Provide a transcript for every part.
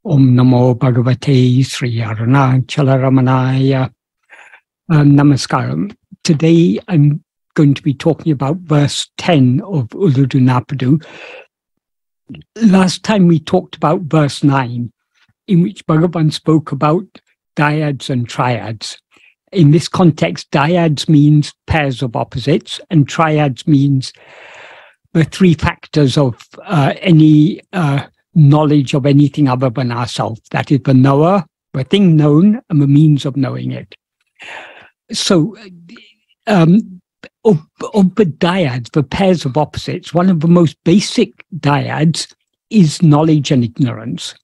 Om Namo Bhagavate Sri Ramana Namaskaram. Today I'm going to be talking about verse 10 of Uڵḷadu Nāṛpadu. Last time we talked about verse 9, in which Bhagavan spoke about dyads and triads. In this context, dyads means pairs of opposites, and triads means the three factors of any knowledge of anything other than ourselves. That is the knower, the thing known, and the means of knowing it. So, of the dyads, the pairs of opposites, one of the most basic dyads is knowledge and ignorance.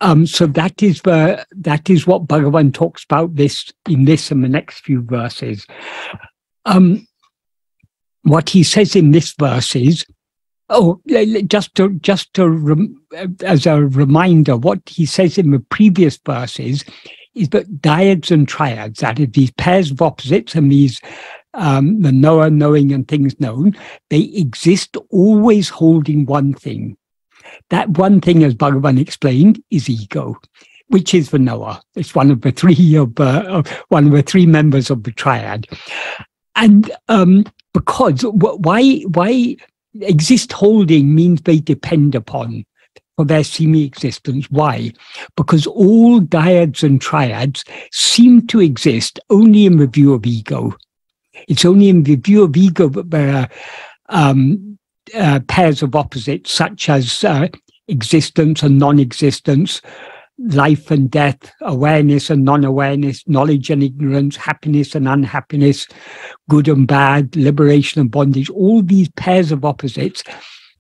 So that is what Bhagavan talks about in this and the next few verses. What he says in this verse is, as a reminder, what he says in the previous verses is that dyads and triads, that is, these pairs of opposites and these the knower, knowing, and things known, they exist always holding one thing. That one thing, as Bhagavan explained, is ego, which is the knower. It's one of the three members of the triad. And because why exist holding means they depend upon for their semi-existence. Why? Because all dyads and triads seem to exist only in the view of ego. It's only in the view of ego that there are pairs of opposites, such as existence and non-existence, life and death, awareness and non-awareness, knowledge and ignorance, happiness and unhappiness, good and bad, liberation and bondage. All these pairs of opposites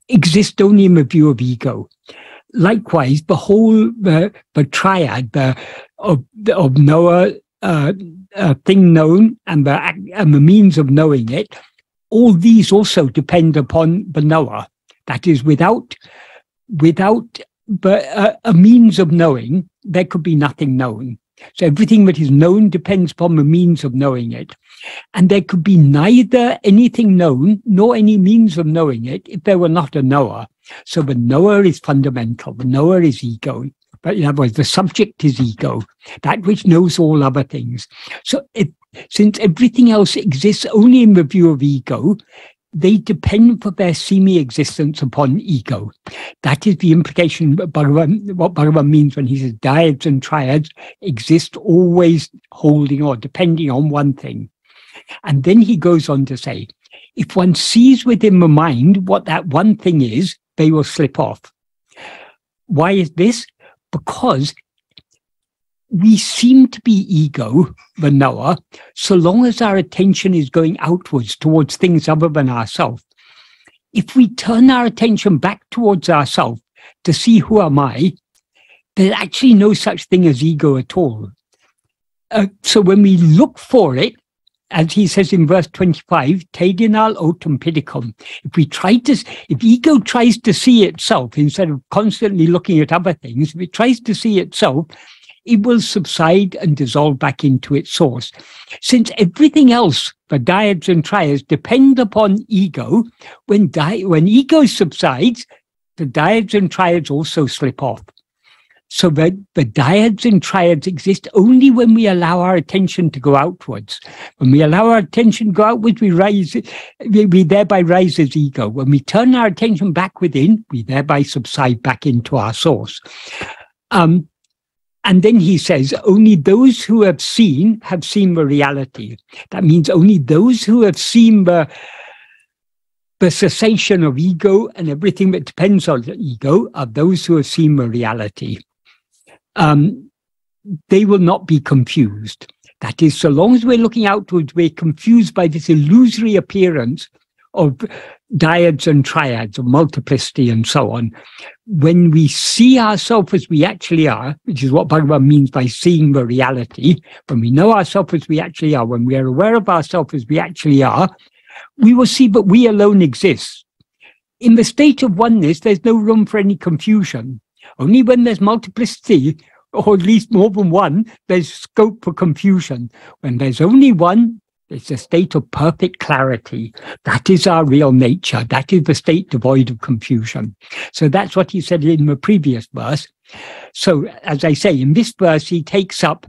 exist only in the view of ego. Likewise, the triad of knower, thing known, and the means of knowing it, all these also depend upon the knower. That is, without a means of knowing, there could be nothing known. So everything that is known depends upon the means of knowing it. And there could be neither anything known nor any means of knowing it if there were not a knower. So the knower is fundamental. The knower is ego. But in other words, the subject is ego, that which knows all other things. So since everything else exists only in the view of ego, they depend for their semi-existence upon ego. That is the implication of what Bhagavan means when he says dyads and triads exist always holding or depending on one thing. And then he goes on to say, if one sees within the mind what that one thing is, they will slip off. Why is this? Because we seem to be ego, the knower, so long as our attention is going outwards towards things other than ourselves. If we turn our attention back towards ourselves to see who am I, there's actually no such thing as ego at all. So when we look for it, as he says in verse 25, Tedinal otum pidicum. If ego tries to see itself instead of constantly looking at other things, if it tries to see itself, it will subside and dissolve back into its source. Since everything else, the dyads and triads, depend upon ego, when ego subsides, the dyads and triads also slip off. So the dyads and triads exist only when we allow our attention to go outwards. When we allow our attention to go outwards, we thereby rise as ego. When we turn our attention back within, we thereby subside back into our source. And then he says, only those who have seen the reality. That means only those who have seen the cessation of ego and everything that depends on the ego are those who have seen the reality. They will not be confused. That is, so long as we're looking outwards, we're confused by this illusory appearance of dyads and triads, of multiplicity and so on. When we see ourselves as we actually are, which is what Bhagavan means by seeing the reality, when we know ourselves as we actually are, when we are aware of ourselves as we actually are, we will see that we alone exist. In the state of oneness, there's no room for any confusion. Only when there's multiplicity, or at least more than one, there's scope for confusion. When there's only one, It's a state of perfect clarity. That is our real nature. That is the state devoid of confusion. So that's what he said in the previous verse. So, as I say, in this verse, he takes up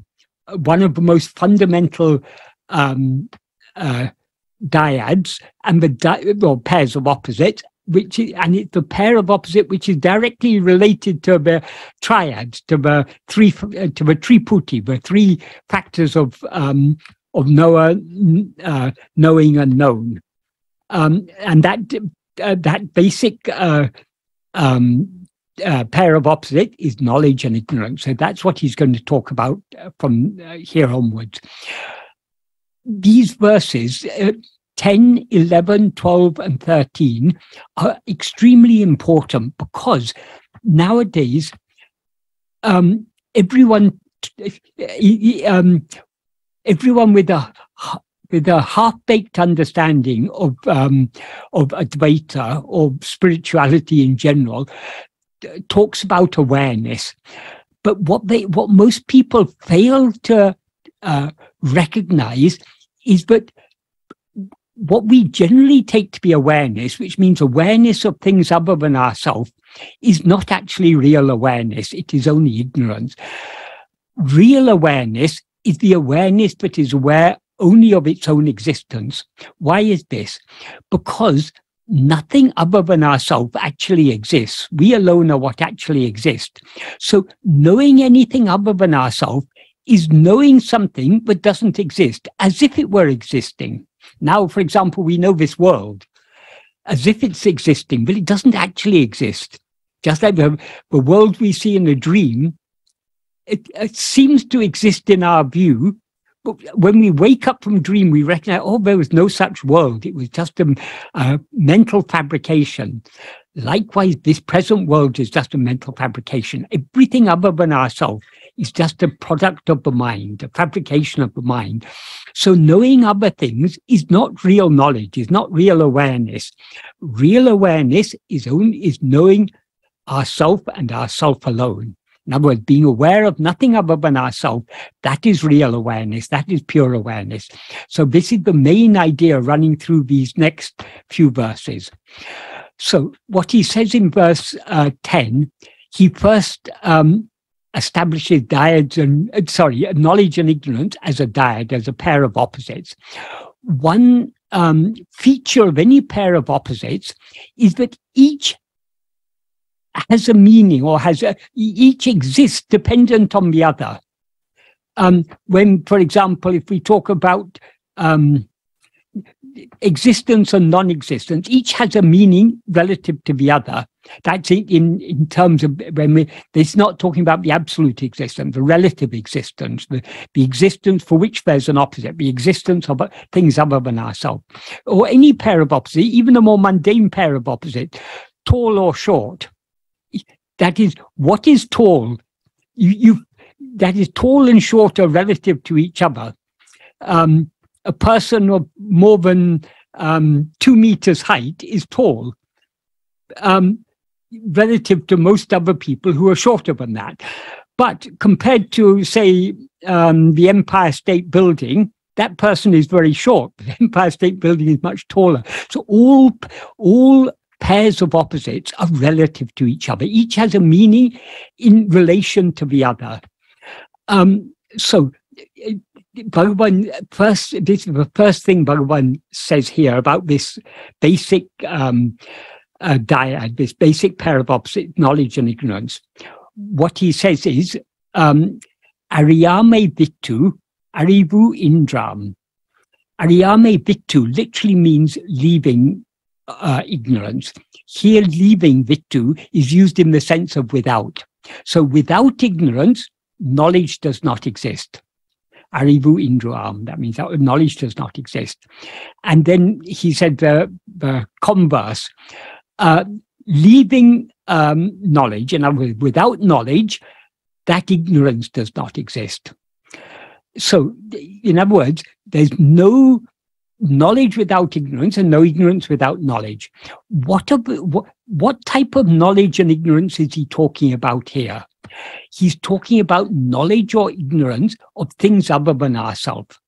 one of the most fundamental dyads and the pairs of opposites, and it's the pair of opposite which is directly related to the triads, to the triputi, the three factors of knower, knowing, and known, and that basic pair of opposite is knowledge and ignorance. So that's what he's going to talk about from here onwards. These verses 10, 11, 12, and 13 are extremely important because nowadays everyone with a half-baked understanding of Advaita or spirituality in general talks about awareness, but what most people fail to recognize is that what we generally take to be awareness, which means awareness of things other than ourselves, is not actually real awareness. It is only ignorance. Real awareness is the awareness that is aware only of its own existence. Why is this? Because nothing other than ourselves actually exists. We alone are what actually exists. So knowing anything other than ourselves is knowing something that doesn't exist, as if it were existing. Now, for example, we know this world as if it's existing, but it doesn't actually exist. Just like the world we see in a dream, it seems to exist in our view, but when we wake up from dream, we recognize, oh, there was no such world. It was just a mental fabrication. Likewise, this present world is just a mental fabrication. Everything other than ourselves is just a product of the mind, a fabrication of the mind. So knowing other things is not real knowledge, is not real awareness. Real awareness is knowing ourself and ourself alone. In other words, being aware of nothing other than ourselves, that is real awareness, that is pure awareness. So this is the main idea running through these next few verses. So what he says in verse 10, he first establishes knowledge and ignorance as a dyad, as a pair of opposites. One feature of any pair of opposites is that each has a meaning, or each exists dependent on the other. When, for example, if we talk about existence and non-existence, each has a meaning relative to the other. That's in terms of it's not talking about the absolute existence, the relative existence, the existence for which there's an opposite, the existence of things other than ourselves. Or any pair of opposites, even a more mundane pair of opposites, tall or short. That is, what is tall? That is, tall and short are relative to each other. A person of more than 2 meters height is tall, relative to most other people who are shorter than that. But compared to, say, the Empire State Building, that person is very short. The Empire State Building is much taller. So all pairs of opposites are relative to each other. Each has a meaning in relation to the other. So Bhagavan, this is the first thing Bhagavan says here about this basic dyad, this basic pair of opposite, knowledge and ignorance. What he says is, aṟiyāmai viṭṭu, aṟivu iṇṭṛāma. Aṟiyāmai viṭṭu literally means leaving ignorance. Here, leaving viṭṭu is used in the sense of without. So without ignorance, knowledge does not exist. Aṛivu iṇṭṛāma, that means that knowledge does not exist. And then he said the converse, leaving knowledge, in other words, without knowledge, that ignorance does not exist. So, in other words, there's no knowledge without ignorance and no ignorance without knowledge. What type of knowledge and ignorance is he talking about here? He's talking about knowledge or ignorance of things other than ourselves.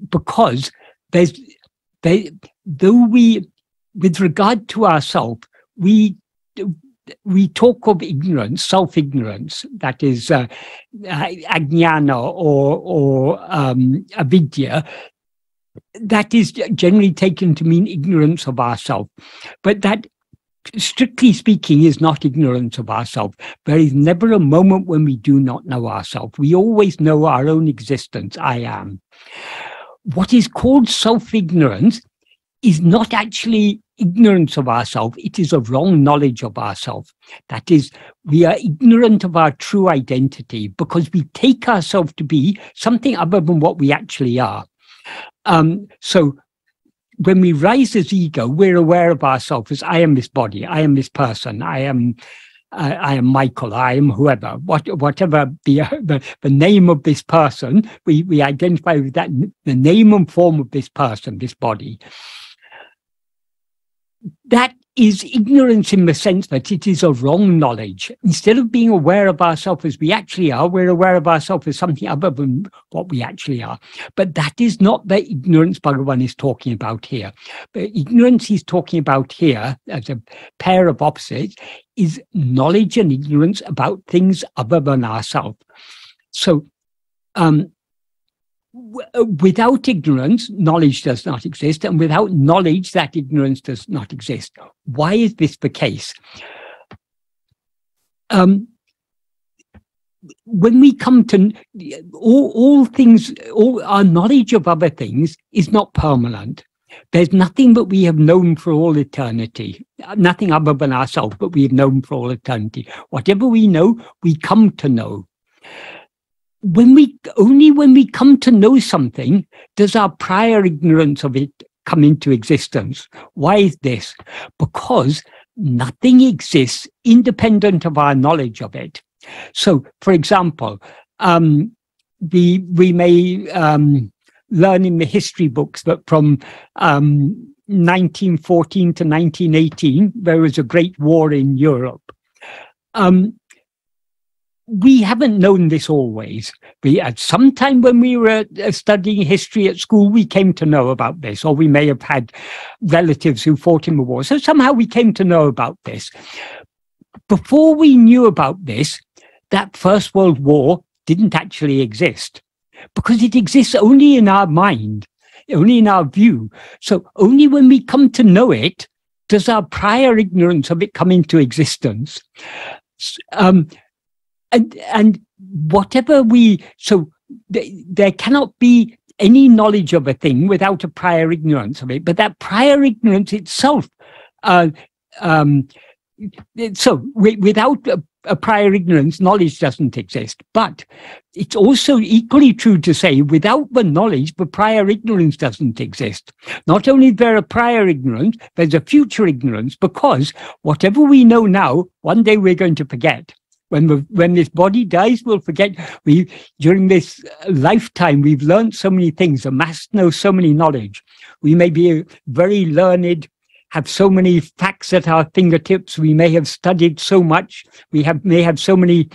because though we, with regard to ourselves, we talk of ignorance, self-ignorance, that is ajnana or avidya, that is generally taken to mean ignorance of ourselves. But that, strictly speaking, is not ignorance of ourselves. There is never a moment when we do not know ourselves. We always know our own existence, I am. What is called self-ignorance is not actually ignorance of ourselves, it is a wrong knowledge of ourselves. That is, we are ignorant of our true identity because we take ourselves to be something other than what we actually are. So when we rise as ego, we're aware of ourselves as I am this body, I am this person, I am Michael, I am whoever, whatever the name of this person, we identify with that, the name and form of this person, this body. That is ignorance in the sense that it is a wrong knowledge. Instead of being aware of ourselves as we actually are, we're aware of ourselves as something other than what we actually are. But that is not the ignorance Bhagavan is talking about here. The ignorance he's talking about here, as a pair of opposites, is knowledge and ignorance about things other than ourselves. So, without ignorance, knowledge does not exist, and without knowledge, that ignorance does not exist. Why is this the case? When we come to all things, all our knowledge of other things is not permanent. There's nothing that we have known for all eternity, nothing other than ourselves, but we have known for all eternity. Whatever we know, we come to know. Only when we come to know something does our prior ignorance of it come into existence. Why is this? Because nothing exists independent of our knowledge of it. So, for example, we may learn in the history books that from 1914 to 1918, there was a great war in Europe. We haven't known this always. At some time when we were studying history at school, we came to know about this, or we may have had relatives who fought in the war. So somehow we came to know about this. Before we knew about this, that First World War didn't actually exist, because it exists only in our mind, only in our view. So only when we come to know it does our prior ignorance of it come into existence. And whatever there cannot be any knowledge of a thing without a prior ignorance of it, but that prior ignorance itself, without a prior ignorance, knowledge doesn't exist. But it's also equally true to say, without the knowledge, the prior ignorance doesn't exist. Not only is there a prior ignorance, there's a future ignorance, because whatever we know now, one day we're going to forget. When this body dies, we'll forget. During this lifetime, we've learned so many things, amassed so many knowledge. We may be very learned, have so many facts at our fingertips. We may have studied so much. We may have so many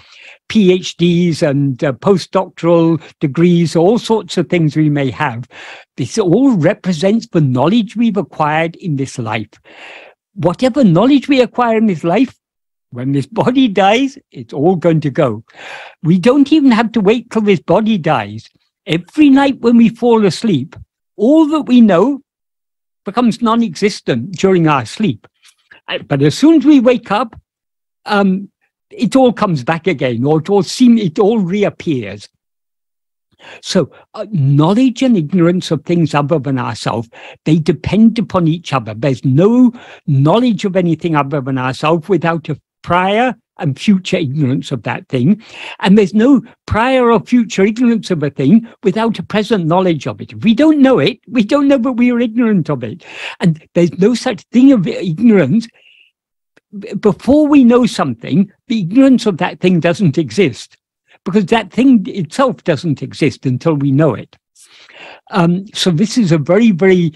PhDs and postdoctoral degrees, all sorts of things we may have. This all represents the knowledge we've acquired in this life. Whatever knowledge we acquire in this life, when this body dies, it's all going to go. We don't even have to wait till this body dies. Every night when we fall asleep, all that we know becomes non-existent during our sleep. But as soon as we wake up, it all comes back again, or it all reappears. So knowledge and ignorance of things other than ourselves, they depend upon each other. There's no knowledge of anything other than ourselves without a prior and future ignorance of that thing. And there's no prior or future ignorance of a thing without a present knowledge of it. If we don't know it, we don't know that we are ignorant of it. And there's no such thing of ignorance. Before we know something, the ignorance of that thing doesn't exist, because that thing itself doesn't exist until we know it. So this is a very, very,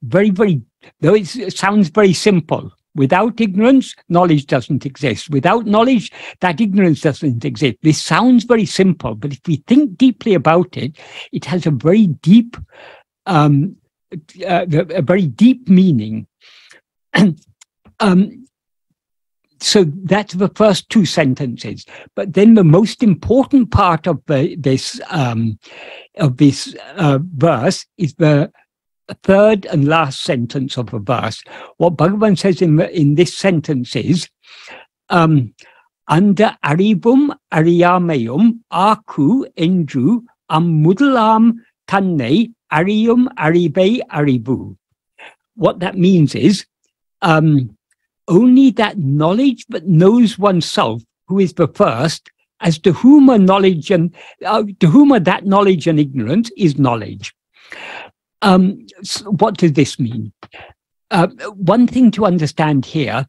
though it sounds very simple, Without ignorance, knowledge doesn't exist. Without knowledge, that ignorance doesn't exist. This sounds very simple, but if we think deeply about it, it has a very deep, meaning. So that's the first two sentences. But then the most important part of this verse is the third and last sentence of the verse. What Bhagavan says in this sentence is, under aṛivum aṟiyāmaiyum ārkku eṉṭṛu a-m-mudal taṉṇai aṟiyum aṟivē aṟivu. What that means is, only that knowledge that knows oneself, who is the first, as to whom that knowledge and ignorance is knowledge. So what does this mean? One thing to understand here,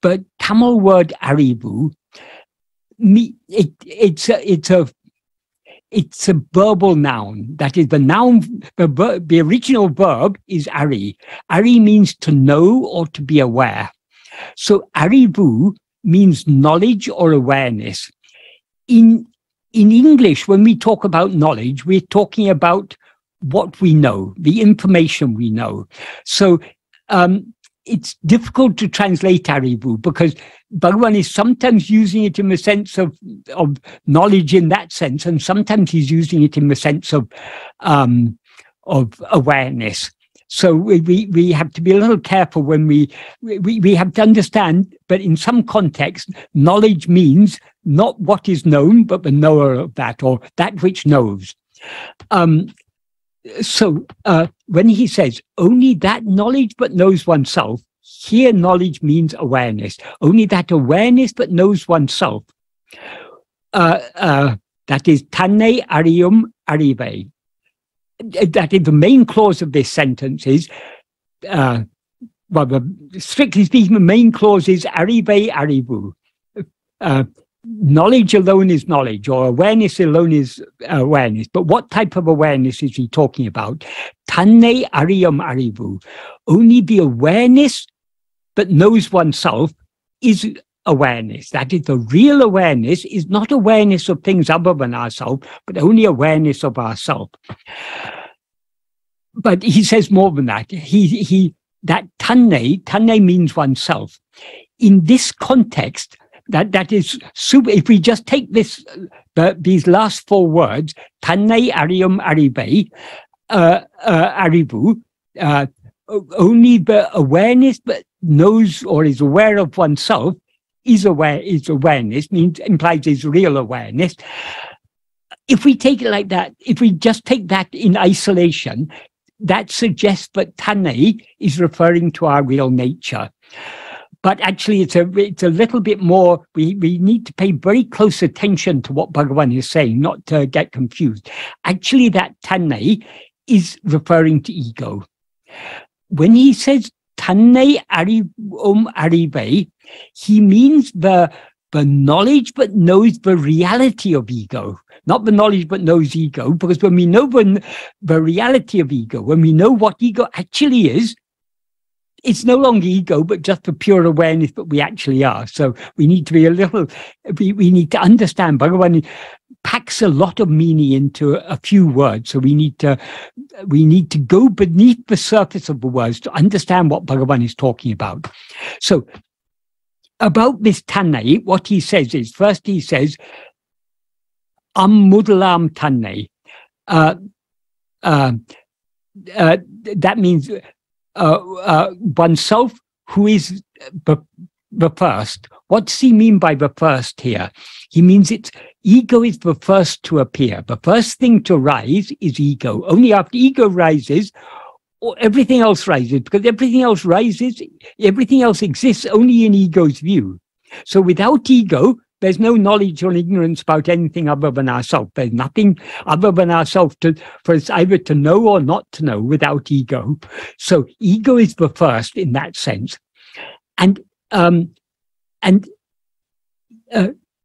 the Tamil word aṛivu, it's a verbal noun. That is, the noun, the original verb is ari. Ari means to know or to be aware. So aṛivu means knowledge or awareness. In English, when we talk about knowledge, we're talking about what we know, the information we know. So it's difficult to translate aṛivu because Bhagavan is sometimes using it in the sense of knowledge in that sense, and sometimes he's using it in the sense of awareness. So we have to be a little careful when we have to understand, but in some context, knowledge means not what is known, but the knower of that, or that which knows. So when he says, only that knowledge but knows oneself, here knowledge means awareness. Only that awareness but knows oneself. That is taṉṇai aṟiyum aṟivē. That is the main clause of this sentence is, strictly speaking, the main clause is aṟivē aṟivu. Knowledge alone is knowledge, or awareness alone is awareness. But what type of awareness is he talking about? Taṉṇai aṛiyum aṛivu. Only the awareness that knows oneself is awareness. That is, the real awareness is not awareness of things other than ourselves, but only awareness of ourselves. But he says more than that. That taṉṇai means oneself. In this context, that is super. If we just take these last four words, taṉṇai aṛiyum aṛivē, aṛivu, only the awareness that knows or is aware of oneself is awareness, implies is real awareness. If we take it like that, if we just take that in isolation, that suggests that taṉṇai is referring to our real nature. But actually, it's a little bit more. We need to pay very close attention to what Bhagavan is saying, not to get confused. Actually, that taṉṇai is referring to ego. When he says taṉṇai aṛivum aṛivē, he means the knowledge but knows the reality of ego, not the knowledge but knows ego. Because when we know the reality of ego, when we know what ego actually is, it's no longer ego, but just the pure awareness that we actually are. So we need to be we need to understand. Bhagavan packs a lot of meaning into a few words. So we need to go beneath the surface of the words to understand what Bhagavan is talking about. So about this taṉṇai, what he says is, first he says, a-m-mudal taṉṇai. That means oneself, who is the first. What does he mean by the first here? He means ego is the first to appear. The first thing to rise is ego. Only after ego rises, everything else rises, because everything else exists only in ego's view. So without ego, there's no knowledge or ignorance about anything other than ourselves. There's nothing other than ourselves for us either to know or not to know without ego. So ego is the first in that sense. And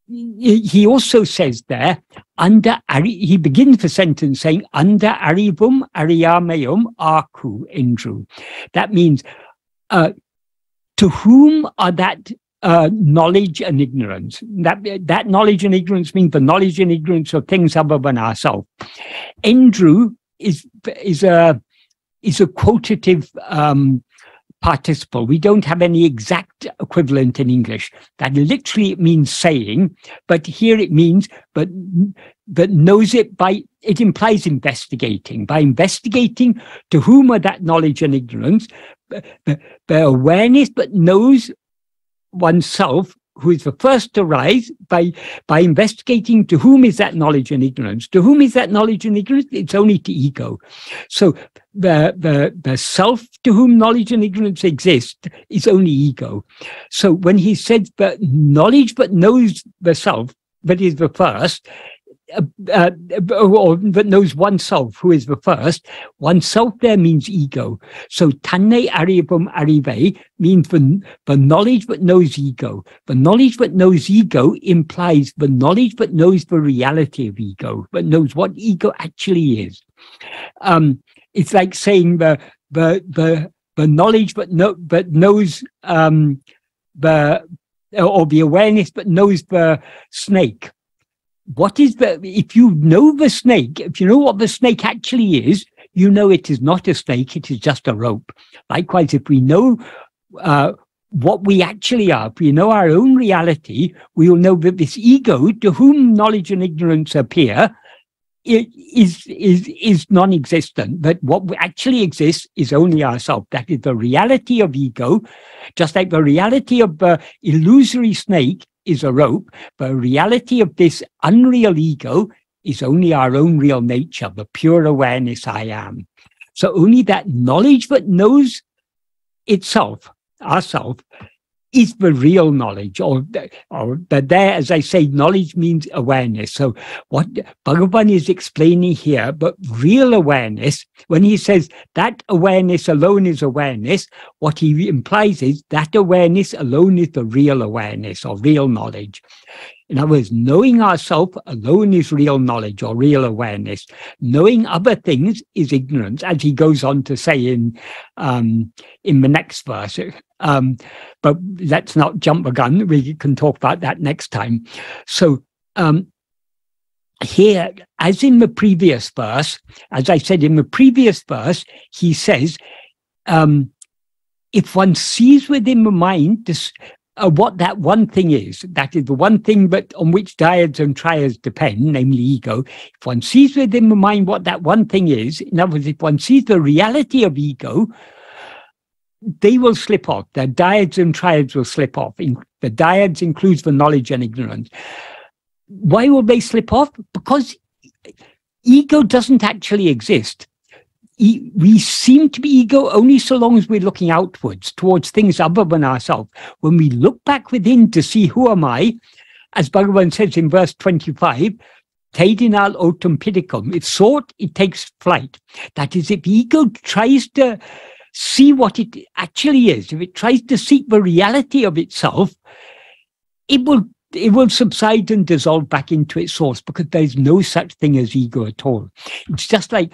he also says there, he begins the sentence saying, under aṛivum aṟiyāmaiyum ārkku eṉṭṛu. That means to whom are that knowledge and ignorance? That knowledge and ignorance means the knowledge and ignorance of things other than ourselves. eṉḍṛu is a quotative participle. We don't have any exact equivalent in English. That literally it means saying, but here it means but knows it by, it implies investigating. By investigating, to whom are that knowledge and ignorance, the awareness but knows oneself, who is the first to rise, by investigating to whom is that knowledge and ignorance. To whom is that knowledge and ignorance? It's only to ego. So the self to whom knowledge and ignorance exist is only ego. So when he says but knowledge but knows the self, that is the first, or that knows oneself, who is the first, oneself there means ego. So taṉṇai aṟivum aṟivē means the knowledge that knows ego. The knowledge that knows ego implies the knowledge that knows the reality of ego, that knows what ego actually is. It's like saying the knowledge that knows the awareness that knows the snake. What is if you know the snake, if you know what the snake actually is, you know it is not a snake, it is just a rope. Likewise, if we know what we actually are, if we know our own reality, we will know that this ego, to whom knowledge and ignorance appear, is non-existent. That what actually exists is only ourself. That is the reality of ego, just like the reality of the illusory snake is a rope. The reality of this unreal ego is only our own real nature, the pure awareness I am. So only that knowledge that knows itself, ourself, is the real knowledge, but there, as I say, knowledge means awareness. So what Bhagavan is explaining here, but real awareness, when he says that awareness alone is awareness, what he implies is that awareness alone is the real awareness or real knowledge. In other words, knowing ourselves alone is real knowledge or real awareness. Knowing other things is ignorance, as he goes on to say in the next verse. But let's not jump the gun. We can talk about that next time. So here, as in the previous verse, as I said in the previous verse, he says, if one sees within the mind this, what that one thing is, that is the one thing but on which dyads and triads depend, namely ego. If one sees within the mind what that one thing is, in other words, if one sees the reality of ego, they will slip off. The dyads and triads will slip off. The dyads includes the knowledge and ignorance. Why will they slip off? Because ego doesn't actually exist. We seem to be ego only so long as we're looking outwards towards things other than ourselves. When we look back within to see who am I, as Bhagavan says in verse 25, Tedinal autum pidicum, if sought, it takes flight. That is, if ego tries to see what it actually is, if it tries to seek the reality of itself, it will subside and dissolve back into its source, because there is no such thing as ego at all. It's just like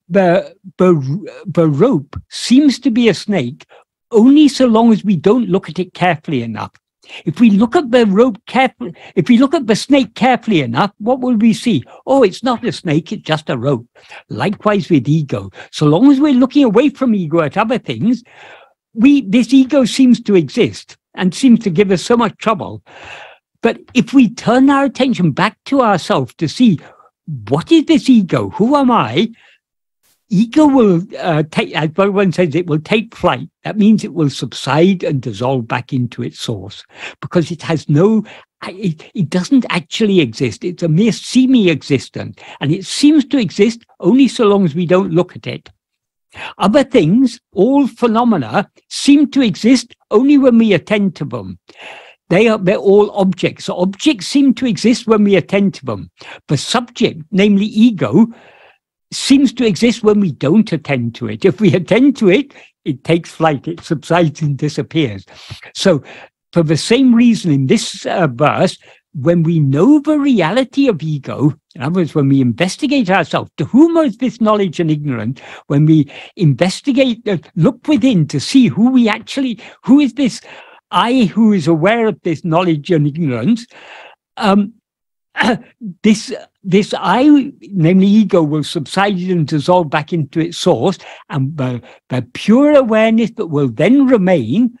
the rope seems to be a snake only so long as we don't look at it carefully enough. If we look at the rope carefully, if we look at the snake carefully enough, what will we see? Oh, it's not a snake, it's just a rope. Likewise with ego. So long as we're looking away from ego at other things, this ego seems to exist and seems to give us so much trouble. But if we turn our attention back to ourselves to see, what is this ego? Who am I? Ego will take, as Bhagavan says, it will take flight. That means it will subside and dissolve back into its source, because it has it doesn't actually exist. It's a mere semi-existence, and it seems to exist only so long as we don't look at it. Other things, all phenomena, seem to exist only when we attend to them. They're all objects. So objects seem to exist when we attend to them. The subject, namely ego, seems to exist when we don't attend to it. If we attend to it, it takes flight, it subsides and disappears. So for the same reason in this verse, when we know the reality of ego, In other words, when we investigate ourselves, to whom is this knowledge and ignorance? When we investigate, look within to see who is this I who is aware of this knowledge and ignorance, this I, namely ego, will subside and dissolve back into its source, and the pure awareness that will then remain,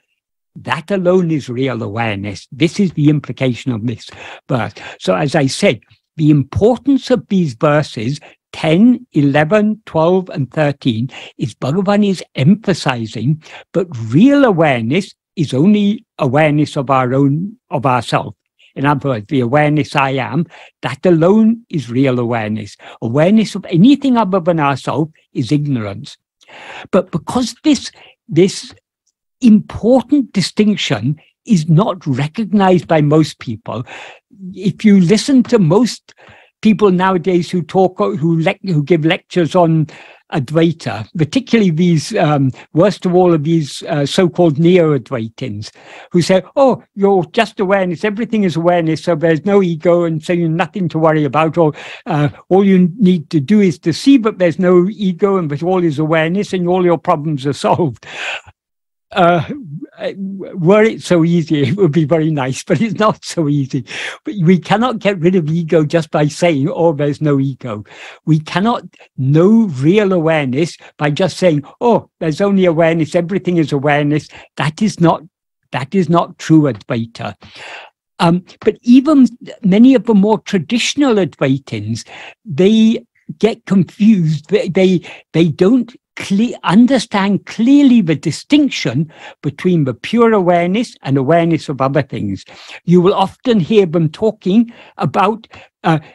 that alone is real awareness. This is the implication of this verse. So as I said, the importance of these verses 10, 11, 12, and 13 is Bhagavan is emphasizing that real awareness is only awareness of ourself. In other words, the awareness I am, that alone is real awareness. Awareness of anything other than ourselves is ignorance. But because this important distinction is not recognized by most people, if you listen to most people nowadays who give lectures on Advaita, particularly these, worst of all of these so-called neo-Advaitins, who say, oh, you're just awareness, everything is awareness, so there's no ego, and so you've nothing to worry about, or all you need to do is to see that there's no ego and that all is awareness and all your problems are solved. Were it so easy, it would be very nice, but it's not so easy. But we cannot get rid of ego just by saying, oh, there's no ego. We cannot know real awareness by just saying, oh, there's only awareness, everything is awareness. That is not true Advaita. But even many of the more traditional Advaitins, they get confused. They don't understand clearly the distinction between the pure awareness and awareness of other things. You will often hear them talking about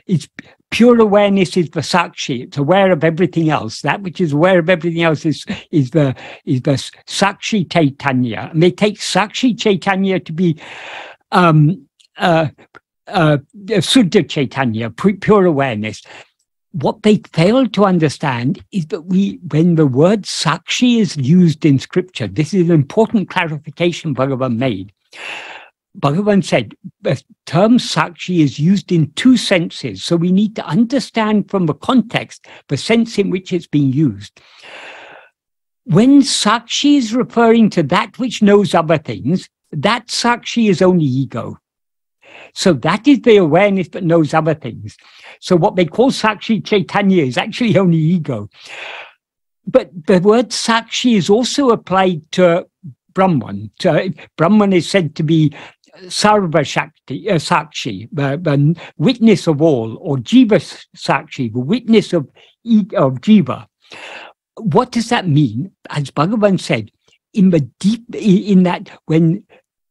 it's pure awareness is the sakshi. It's aware of everything else. That which is aware of everything else is the sakshi chaitanya. And they take sakshi chaitanya to be suddha chaitanya, pure awareness. What they fail to understand is that when the word sakshi is used in scripture, this is an important clarification Bhagavan made. Bhagavan said the term sakshi is used in two senses, so we need to understand from the context the sense in which it's being used. When sakshi is referring to that which knows other things, that sakshi is only ego. So that is the awareness that knows other things. So what they call Sakshi Chaitanya is actually only ego. But the word Sakshi is also applied to Brahman. Brahman is said to be Sarva Shakti, Sakshi, the witness of all, or Jiva Sakshi, the witness of Jiva. What does that mean? As Bhagavan said,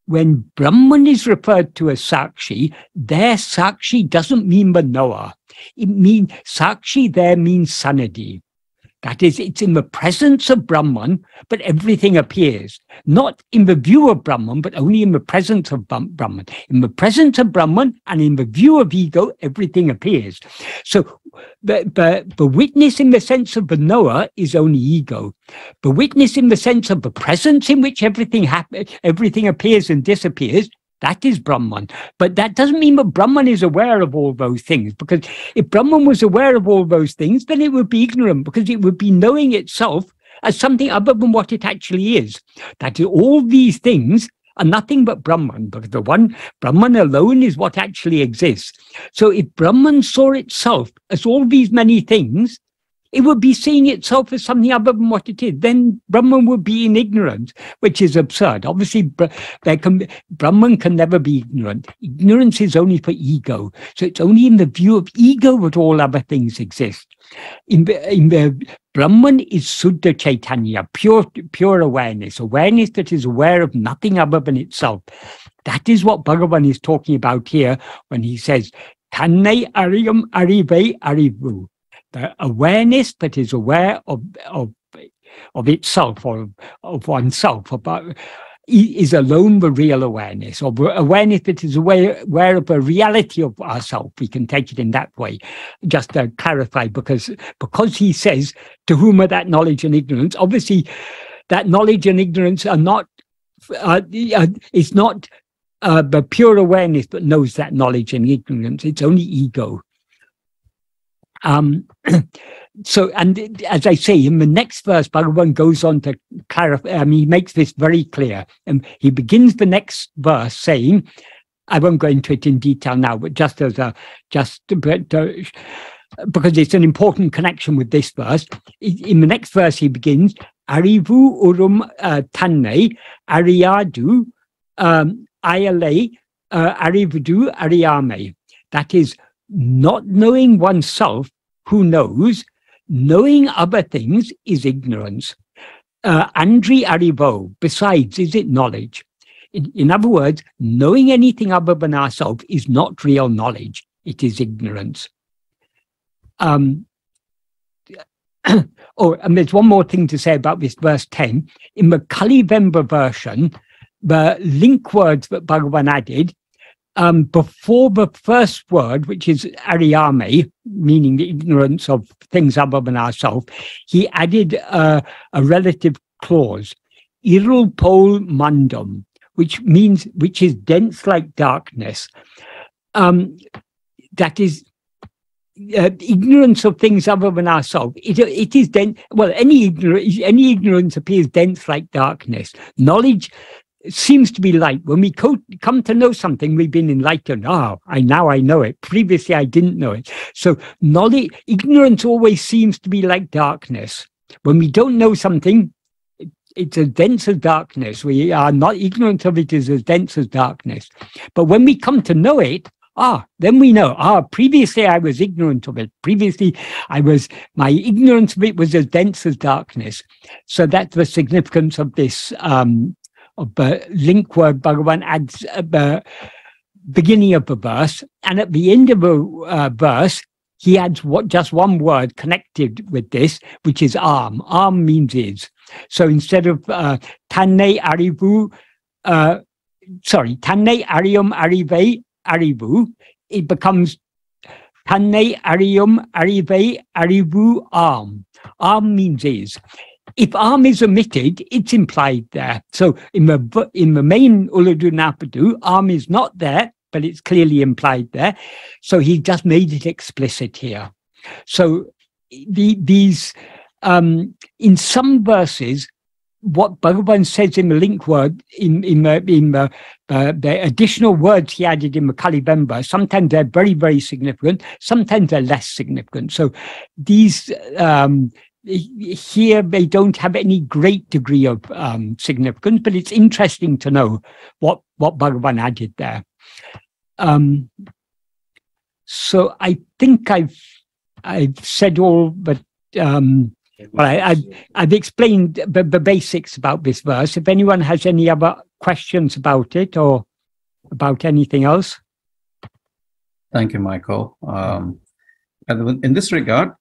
when Brahman is referred to as Sakshi, their Sakshi doesn't mean the knower. Sakshi there means Sanadhi. That is, it's in the presence of Brahman, but everything appears. Not in the view of Brahman, but only in the presence of Brahman. In the presence of Brahman and in the view of ego, everything appears. So the witness in the sense of the knower is only ego. The witness in the sense of the presence in which everything appears and disappears, that is Brahman. But that doesn't mean that Brahman is aware of all those things, because if Brahman was aware of all those things, then it would be ignorant, because it would be knowing itself as something other than what it actually is. That is, all these things are nothing but Brahman, because the one Brahman alone is what actually exists. So if Brahman saw itself as all these many things, it would be seeing itself as something other than what it is. Then Brahman would be in ignorance, which is absurd. Obviously, Brahman can never be ignorant. Ignorance is only for ego. So it's only in the view of ego that all other things exist. Brahman is Suddha Chaitanya, pure awareness that is aware of nothing other than itself. That is what Bhagavan is talking about here when he says, taṉṇai aṛiyum aṟivē aṟivu. The awareness that is aware of itself, or of oneself, is alone the real awareness, or awareness that is aware of the reality of ourself. We can take it in that way, just to clarify, because he says, to whom are that knowledge and ignorance? Obviously, that knowledge and ignorance are not, it's not the pure awareness that knows that knowledge and ignorance. It's only ego. So, and as I say, in the next verse, Bhagavan goes on to clarify, he makes this very clear. And he begins the next verse saying, I won't go into it in detail now, but because it's an important connection with this verse. In the next verse, he begins, aṟivu taṉṇai, uڵḷadu Nāṛpadu, aṟiyāmai. That is, not knowing oneself, who knows, knowing other things is ignorance. āhum, besides, is it knowledge? In other words, knowing anything other than ourselves is not real knowledge. It is ignorance. And there's one more thing to say about this verse 10. In the Kalivemba version, the link words that Bhagavan added, before the first word, which is aṟiyāmai, meaning the ignorance of things other than ourselves, he added a relative clause, irul mandam, which is dense like darkness. That is ignorance of things other than ourselves. It is dense. Well, any ignorance appears dense like darkness. Knowledge seems to be light. When we come to know something, we've been enlightened. Now I know it. Previously, I didn't know it. So ignorance always seems to be like darkness. When we don't know something, it's as dense as darkness. We are not ignorant of it, is as dense as darkness. But when we come to know it, then we know, previously I was ignorant of it. Previously, my ignorance of it was as dense as darkness. So that's the significance of this, of the link word Bhagavan adds at the beginning of the verse. And at the end of the verse, he adds just one word connected with this, which is āhum. Āhum means is. So instead of taṉṇai aṟivu, taṉṇai aṟiyum aṟivē aṟivu, it becomes taṉṇai aṟiyum aṟivē aṟivu āhum. Āhum means is. If āhum is omitted, it's implied there. So in the main Uڵḷadu Nāṛpadu, āhum is not there, but it's clearly implied there. So he just made it explicit here. So these in some verses, what Bhagavan says in the link word, in the additional words he added in the Kalivemba, sometimes they're very, very significant, sometimes they're less significant. So these here they don't have any great degree of significance, but it's interesting to know what Bhagavan added there. So I think I've said all, but I've explained the basics about this verse. If anyone has any other questions about it or about anything else. Thank you, Michael. In this regard,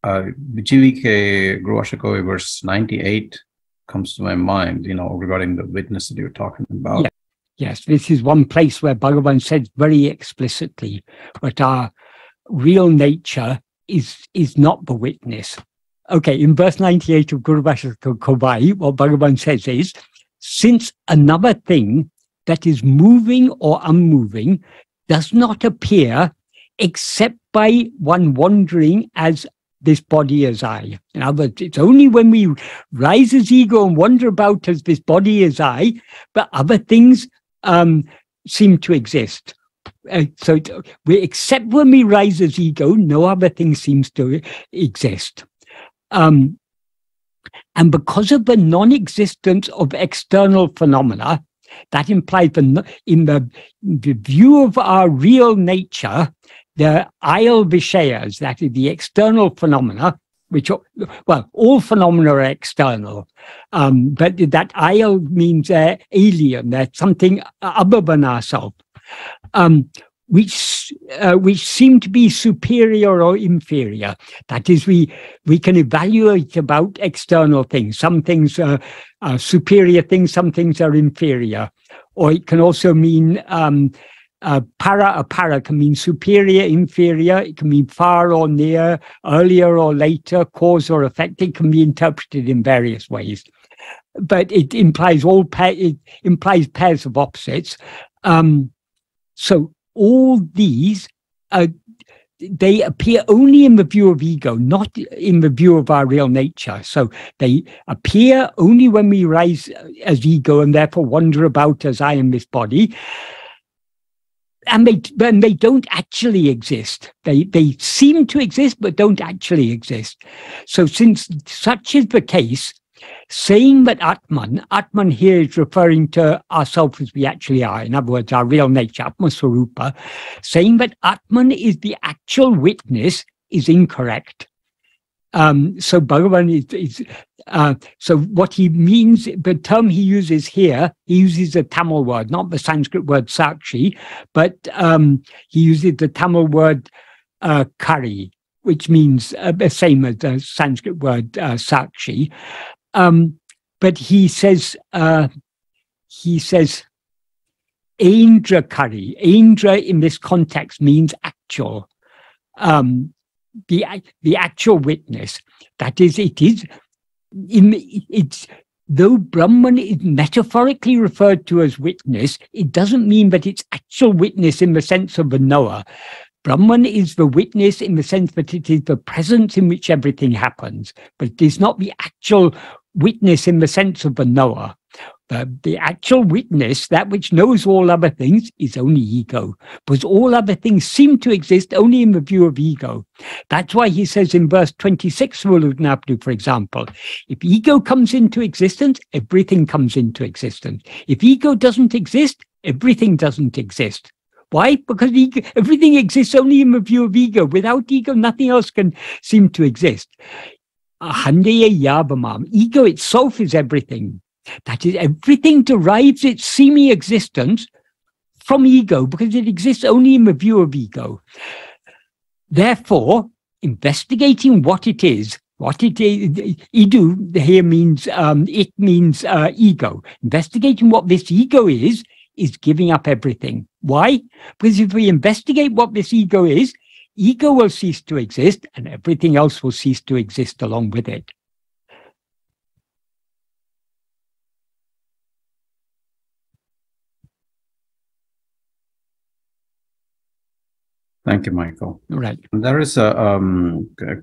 Vijivike Gruashakoi verse 98 comes to my mind, regarding the witness that you're talking about. Yeah. Yes, this is one place where Bhagavan says very explicitly that our real nature is not the witness. Okay, in verse 98 of Guru Vashakovai, what Bhagavan says is, since another thing that is moving or unmoving does not appear except by one wandering as this body as I. In other words, it's only when we rise as ego and wander about as this body as I, but other things seem to exist. Except when we rise as ego, no other thing seems to exist. And because of the non-existence of external phenomena, that implies in the view of our real nature, the āhum-vichayas, that is the external phenomena, which, all phenomena are external, but that āhum means alien, that's something other than ourselves, which seem to be superior or inferior. That is, we can evaluate about external things. Some things are superior things, some things are inferior. Or it can also mean para can mean superior, inferior. It can mean far or near, earlier or later, cause or effect. It can be interpreted in various ways. But it implies pairs of opposites. So all these they appear only in the view of ego, not in the view of our real nature. So they appear only when we rise as ego and therefore wander about as I am this body. And they don't actually exist. They seem to exist, but don't actually exist. So since such is the case, saying that Atman here is referring to ourself as we actually are, in other words, our real nature, Atma-swarupa, saying that Atman is the actual witness is incorrect. So Bhagavan is so what he means, the term he uses here, he uses a Tamil word, not the Sanskrit word sakshi, but he uses the Tamil word kari, which means the same as the Sanskrit word sakshi. But he says eṉṭṛa kari. Eṇṭṛa in this context means actual. The actual witness. That is, though Brahman is metaphorically referred to as witness, it doesn't mean that it's actual witness in the sense of the knower. Brahman is the witness in the sense that it is the presence in which everything happens, but it is not the actual witness in the sense of the knower. The actual witness, that which knows all other things, is only ego, because all other things seem to exist only in the view of ego. That's why he says in verse 26, Uڵḷadu Nāṛpadu, for example, if ego comes into existence, everything comes into existence. If ego doesn't exist, everything doesn't exist. Why? Because everything exists only in the view of ego. Without ego, nothing else can seem to exist. Ego itself is everything. That is, everything derives its seeming existence from ego because it exists only in the view of ego. Therefore, investigating what it is, idu here means, it means ego. Investigating what this ego is giving up everything. Why? Because if we investigate what this ego is, ego will cease to exist and everything else will cease to exist along with it. Thank you, Michael. Right. There is a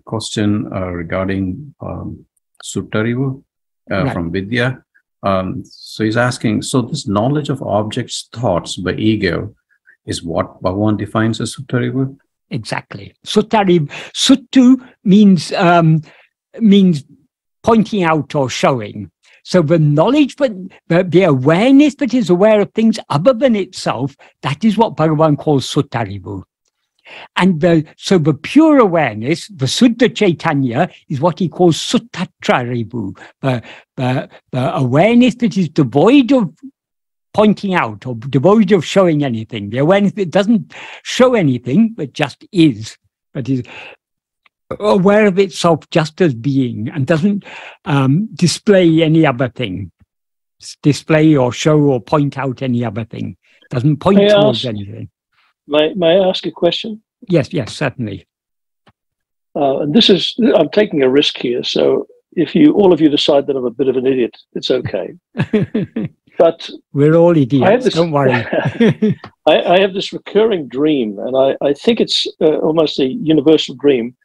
question regarding viṭṭaṛivu Right. from Vidya. So he's asking, so this knowledge of objects, thoughts by ego is what Bhagavan defines as viṭṭaṛivu? Exactly. Suttu means pointing out or showing. So the knowledge, but the awareness that is aware of things other than itself, that is what Bhagavan calls viṭṭaṛivu. And so the pure awareness, the Suddha Chaitanya, is what he calls viṭṭaṛivu, the awareness that is devoid of pointing out or devoid of showing anything, the awareness that doesn't show anything but just is, but is aware of itself just as being and doesn't display any other thing, display or show or point out any other thing, doesn't point towards anything. May I ask a question? Yes, certainly. And I'm taking a risk here, so if all of you decide that I'm a bit of an idiot, it's okay. But we're all idiots, don't worry. I have this recurring dream, and I think it's almost a universal dream,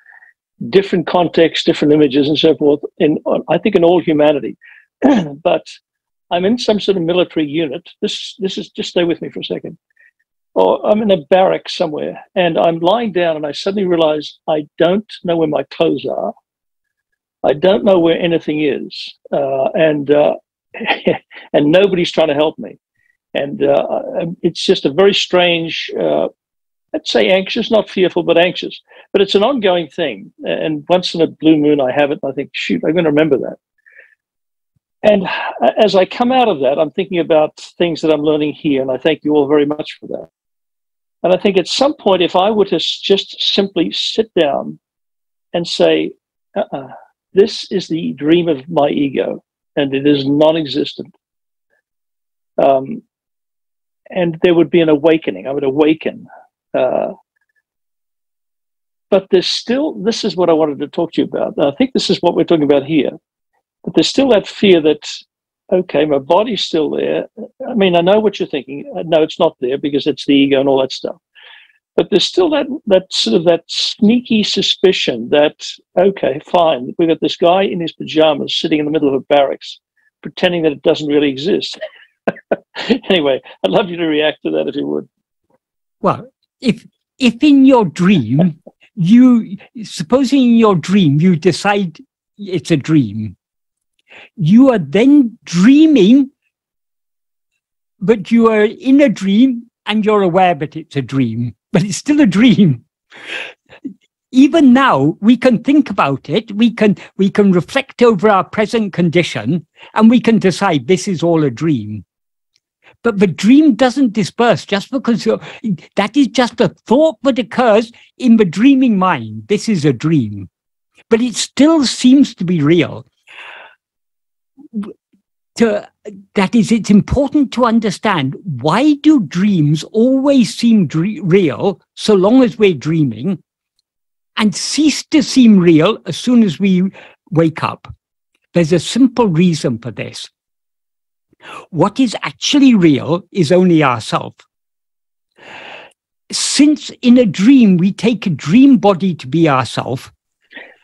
different contexts, different images and so forth, I think in all humanity. But I'm in some sort of military unit. This is, just stay with me for a second. Or I'm in a barrack somewhere, and I'm lying down, and I suddenly realize I don't know where my clothes are. I don't know where anything is, and nobody's trying to help me. And it's just a very strange, I'd say anxious, not fearful, but anxious. But it's an ongoing thing. And once in a blue moon, I have it, and I think, shoot, I'm going to remember that. And as I come out of that, I'm thinking about things that I'm learning here, and I thank you all very much for that. And I think at some point, if I were to just simply sit down and say, this is the dream of my ego, and it is non-existent. And there would be an awakening. I would awaken. But there's still, this is what I wanted to talk to you about. I think this is what we're talking about here. But there's still that fear that, okay, my body's still there. I mean, I know what you're thinking. No, it's not there because it's the ego and all that stuff. But there's still that sort of that sneaky suspicion that, okay, fine, we've got this guy in his pajamas sitting in the middle of a barracks, pretending that it doesn't really exist. Anyway, I'd love you to react to that if you would. Well, if in your dream, supposing in your dream you decide it's a dream, you are then dreaming, but you are in a dream and you're aware that it's a dream, but it's still a dream. Even now, we can think about it, we can reflect over our present condition, and we can decide this is all a dream. But the dream doesn't disperse just because that is just a thought that occurs in the dreaming mind. This is a dream, but it still seems to be real. That is, it's important to understand, why do dreams always seem real so long as we're dreaming, and cease to seem real as soon as we wake up? There's a simple reason for this. What is actually real is only ourself. Since in a dream we take a dream body to be ourself.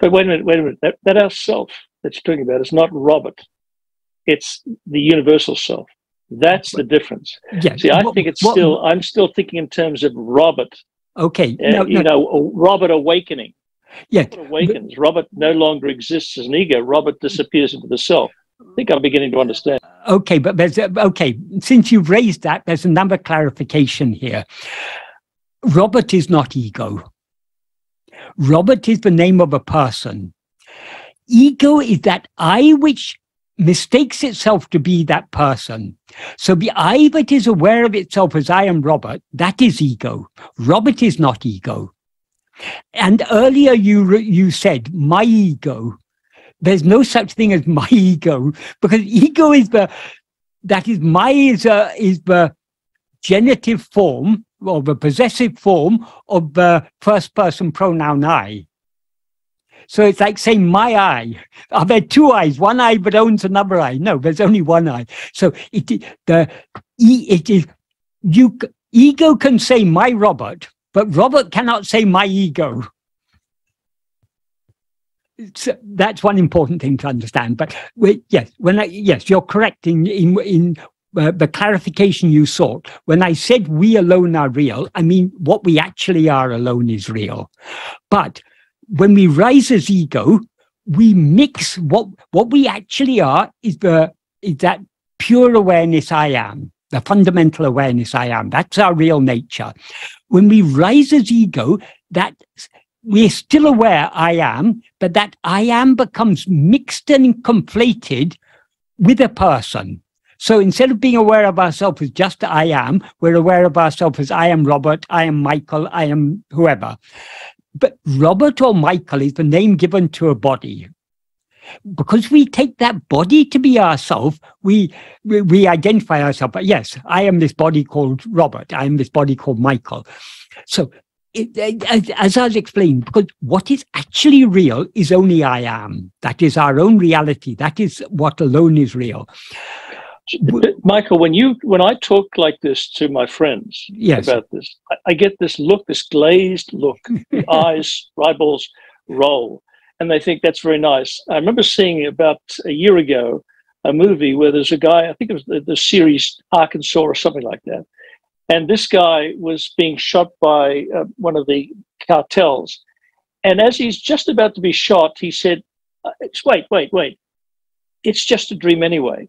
But wait a minute. That ourself that you're talking about is not Robert. It's the universal self. That's the difference. Yeah. See, I think it's I'm still thinking in terms of Robert. Okay. Robert awakening. Yeah. Robert awakens. Robert no longer exists as an ego. Robert disappears into the self. I think I'm beginning to understand. Okay, but since you've raised that, there's another clarification here. Robert is not ego. Robert is the name of a person. Ego is that I which mistakes itself to be that person. So the I that is aware of itself as I am Robert, that is ego. Robert is not ego. And earlier you said my ego. There's no such thing as my ego, because ego is the genitive form, or the possessive form of the first person pronoun I. So it's like saying my eye. Are there two eyes? One eye but owns another eye? No, there's only one eye. So ego can say my Robert, but Robert cannot say my ego. So that's one important thing to understand. But yes, you're correct in the clarification you sought. When I said we alone are real, I mean what we actually are alone is real. But when we rise as ego, we mix what we actually are is that pure awareness I am, the fundamental awareness I am. That's our real nature. When we rise as ego, that we're still aware I am, but that I am becomes mixed and conflated with a person. So instead of being aware of ourselves as just I am, we're aware of ourselves as I am Robert, I am Michael, I am whoever. But Robert or Michael is the name given to a body. Because we take that body to be ourself, we identify ourselves. But yes, I am this body called Robert, I am this body called Michael. So as I was explaining, because what is actually real is only I am. That is our own reality. That is what alone is real. Michael, when I talk like this to my friends about this, I get this look, this glazed look, the eyes, eyeballs roll, and they think that's very nice. I remember seeing about a year ago a movie where there's a guy, I think it was the series Arkansas or something like that. And this guy was being shot by one of the cartels. And as he's just about to be shot, he said, wait. It's just a dream anyway.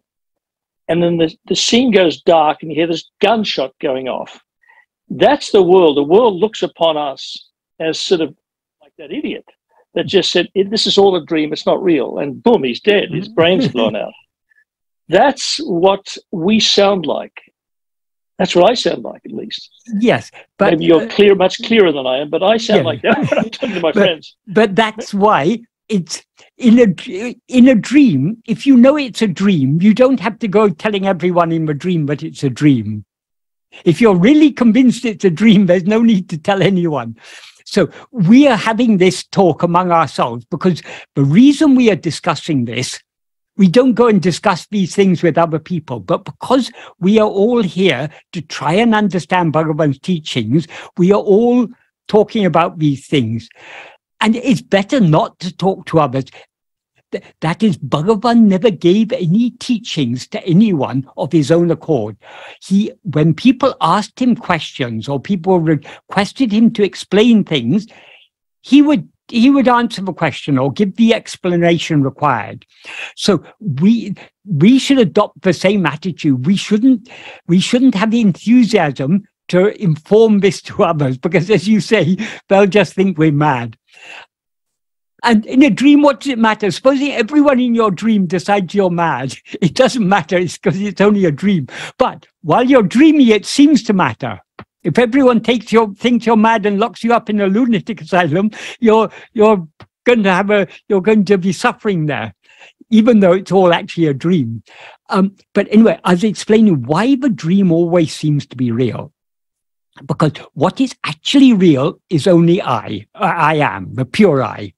And then the scene goes dark and you hear this gunshot going off. That's the world. The world looks upon us as sort of like that idiot that just said, this is all a dream, it's not real. And boom, he's dead. His brain's blown out. That's what we sound like. That's what I sound like, at least. Yes, but maybe you're much clearer than I am, but I sound like that when I'm talking to my friends. But that's why it's in a dream. If you know it's a dream, you don't have to go telling everyone in the dream that it's a dream. If you're really convinced it's a dream, there's no need to tell anyone. So we are having this talk among ourselves because the reason we are discussing this we don't go and discuss these things with other people. But because we are all here to try and understand Bhagavan's teachings, we are all talking about these things. And it's better not to talk to others. That is, Bhagavan never gave any teachings to anyone of his own accord. When people asked him questions or people requested him to explain things, he would answer the question or give the explanation required. So we should adopt the same attitude. We shouldn't have the enthusiasm to inform this to others, because, as you say, they'll just think we're mad. And in a dream, what does it matter? Supposing everyone in your dream decides you're mad, it doesn't matter. It's because it's only a dream. But while you're dreaming, it seems to matter. If everyone thinks you're mad and locks you up in a lunatic asylum, you're going to be suffering there, even though it's all actually a dream. But anyway, I was explaining why the dream always seems to be real. Because what is actually real is only I am, the pure I.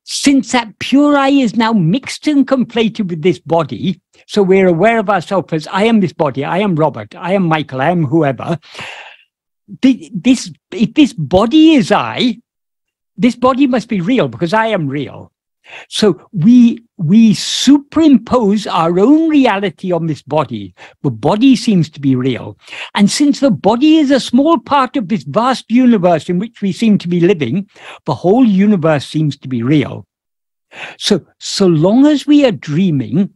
Since that pure I is now mixed and conflated with this body, so we're aware of ourselves as I am this body, I am Robert, I am Michael, I am whoever. If this body is I, this body must be real because I am real. So we superimpose our own reality on this body. The body seems to be real. And since the body is a small part of this vast universe in which we seem to be living, the whole universe seems to be real. So long as we are dreaming,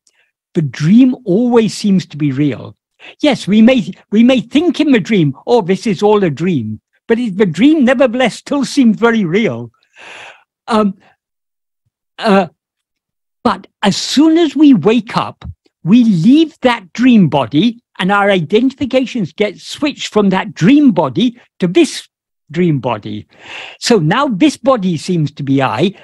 the dream always seems to be real. Yes, we may think in the dream, oh, this is all a dream. But the dream nevertheless still seems very real. But as soon as we wake up, we leave that dream body and our identifications get switched from that dream body to this dream body. So now this body seems to be I.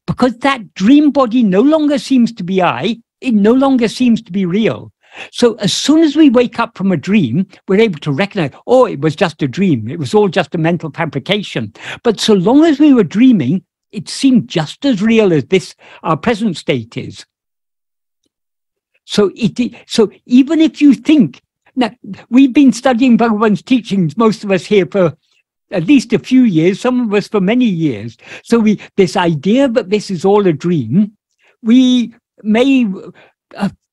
Because that dream body no longer seems to be I, it no longer seems to be real. So as soon as we wake up from a dream, we're able to recognize, oh, it was just a dream. It was all just a mental fabrication. But so long as we were dreaming, it seemed just as real as this, our present state is. So even if you think, now, we've been studying Bhagavan's teachings, most of us here, for at least a few years, some of us for many years. So this idea that this is all a dream, we may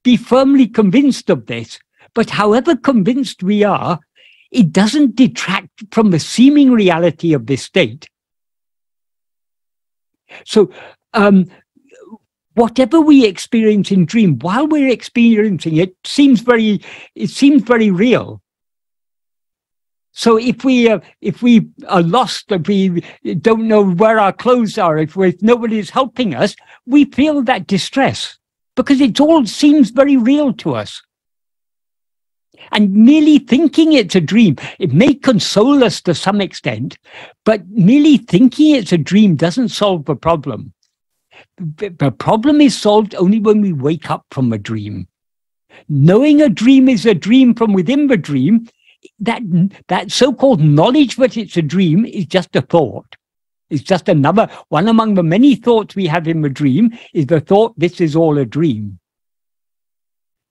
be firmly convinced of this, but however convinced we are, it doesn't detract from the seeming reality of this state. So whatever we experience in dream, while we're experiencing it, seems very real. So if we are lost, if we don't know where our clothes are, if nobody is helping us, we feel that distress because it all seems very real to us. And merely thinking it's a dream, it may console us to some extent, but merely thinking it's a dream doesn't solve the problem. The problem is solved only when we wake up from a dream. Knowing a dream is a dream from within the dream, that so-called knowledge that it's a dream is just a thought. It's just another one among the many thoughts we have in the dream is the thought, this is all a dream.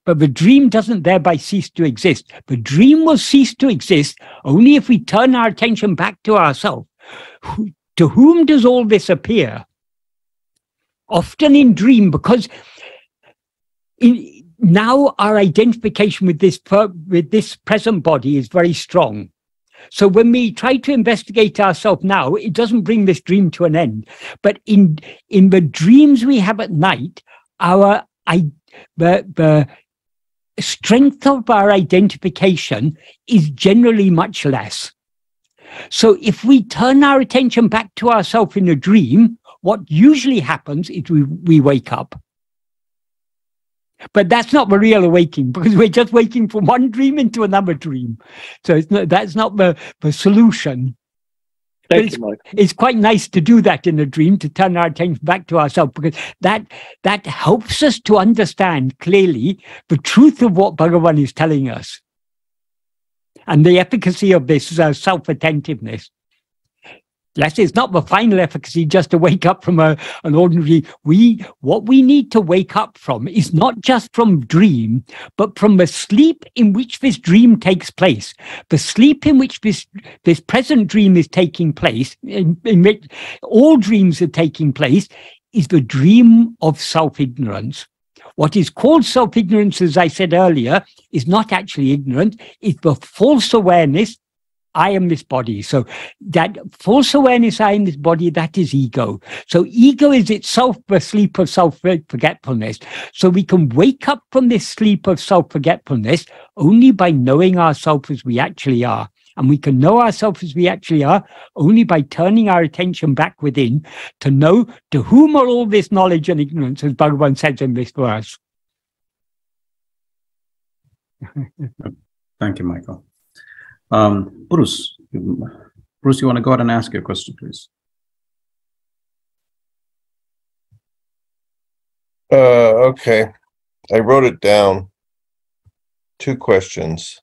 But the dream doesn't thereby cease to exist. The dream will cease to exist only if we turn our attention back to ourselves. To whom does all this appear? Often in dream, because now our identification with this present body is very strong. So when we try to investigate ourselves now, it doesn't bring this dream to an end. But in the dreams we have at night, the strength of our identification is generally much less. So if we turn our attention back to ourselves in a dream, what usually happens is we wake up. But that's not the real awakening, because we're just waking from one dream into another dream. So that's not the solution. Thank you, Mike. It's quite nice to do that in a dream, to turn our attention back to ourselves, because that helps us to understand clearly the truth of what Bhagavan is telling us. And the efficacy of this is our self-attentiveness. Yes, it's not the final efficacy just to wake up from an ordinary. What we need to wake up from is not just from dream, but from the sleep in which this dream takes place. The sleep in which this present dream is taking place, in which all dreams are taking place, is the dream of self-ignorance. What is called self-ignorance, as I said earlier, is not actually ignorance. It's the false awareness, I am this body. So that false awareness, I am this body, that is ego. So ego is itself the sleep of self-forgetfulness. So we can wake up from this sleep of self-forgetfulness only by knowing ourselves as we actually are. And we can know ourselves as we actually are only by turning our attention back within to know to whom are all this knowledge and ignorance, as Bhagavan says in this verse. Thank you, Michael. Bruce, you want to go ahead and ask your question, please? Okay. I wrote it down. 2 questions.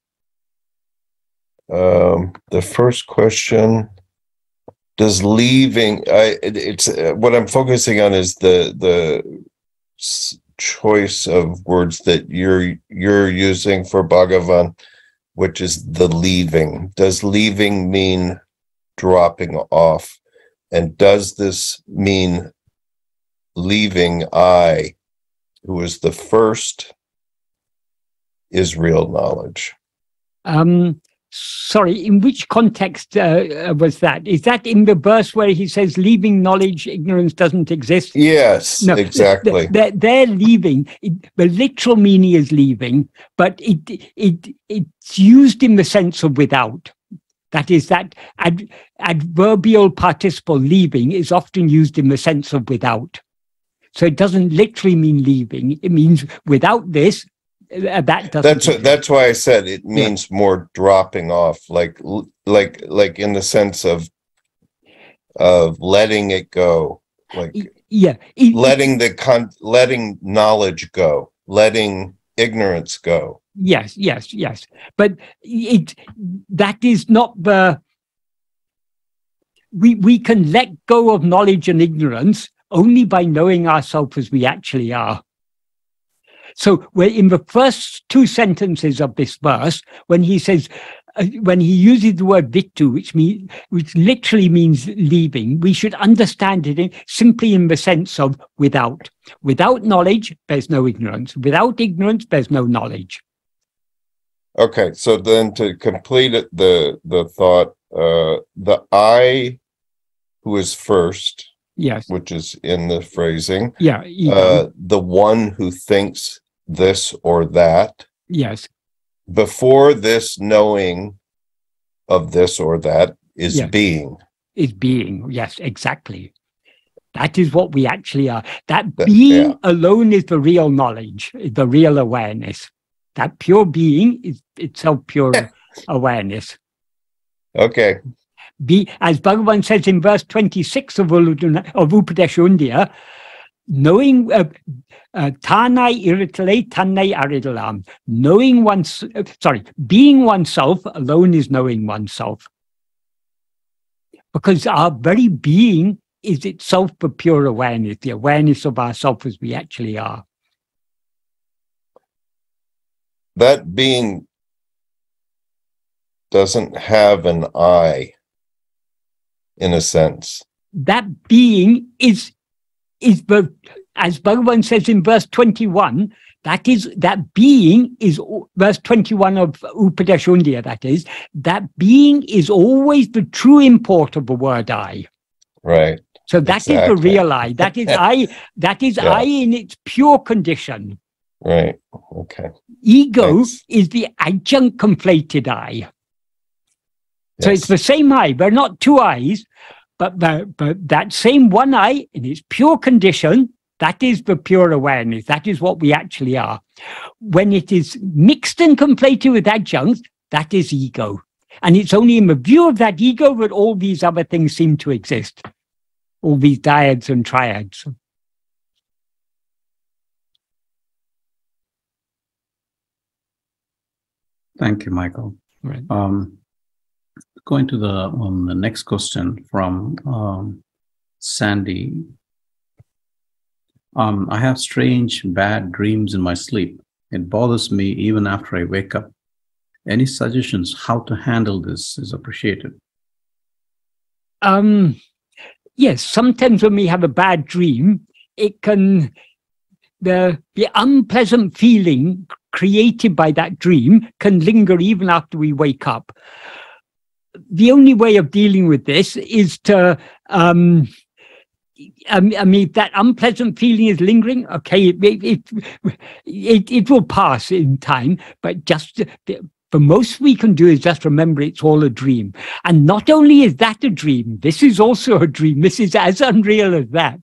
The first question, does leaving, it's what I'm focusing on is the choice of words that you're using for Bhagavan, which is the leaving. Does leaving mean dropping off? And does this mean leaving I, who is the first, is real knowledge? Sorry, in which context was that? Is that in the verse where he says, leaving knowledge, ignorance doesn't exist? Yes, no, exactly. They're leaving. The literal meaning is leaving, but it's used in the sense of without. That is, that adverbial participle leaving is often used in the sense of without. So it doesn't literally mean leaving. It means without this, that's why I said it means more dropping off, like in the sense of letting it go, like letting knowledge go, letting ignorance go. Yes. But that is not the. We can let go of knowledge and ignorance only by knowing ourselves as we actually are. So we're in the first 2 sentences of this verse, when he says, when he uses the word viṭṭu, which literally means leaving, we should understand it simply in the sense of without. Without knowledge, there's no ignorance. Without ignorance, there's no knowledge. Okay, so then to complete it, the thought, the I who is first, yes, which is in the phrasing, the one who thinks this or that, yes, before this knowing of this or that is being. Is being, yes, exactly. That is what we actually are. That being alone is the real knowledge, the real awareness. That pure being is itself pure awareness. Okay. As Bhagavan says in verse 26 of Upadeshundya, knowing taṉṇai iritale taṉṇai aridalam, being oneself alone is knowing oneself. Because our very being is itself the pure awareness, the awareness of ourself as we actually are. That being doesn't have an I, in a sense. That being is the, as Bhagavan says in verse 21, that being is, verse 21 of Upadeshundya, that being is always the true import of the word I. Right. So that is the real I. That is I. That is I in its pure condition. Right. Okay. Ego is the adjunct conflated I. So it's the same I. They're not 2 I's, but that same one I in its pure condition, that is the pure awareness. That is what we actually are. When it is mixed and conflated with adjuncts, that is ego. And it's only in the view of that ego that all these other things seem to exist. All these dyads and triads. Thank you, Michael. Right. Going to the next question from Sandy. I have strange, bad dreams in my sleep. It bothers me even after I wake up. Any suggestions how to handle this is appreciated. Yes, sometimes when we have a bad dream, it can, the unpleasant feeling created by that dream can linger even after we wake up. The only way of dealing with this is to, I mean, if that unpleasant feeling is lingering, okay, it will pass in time, but just the most we can do is just remember it's all a dream. And not only is that a dream, this is also a dream. This is as unreal as that.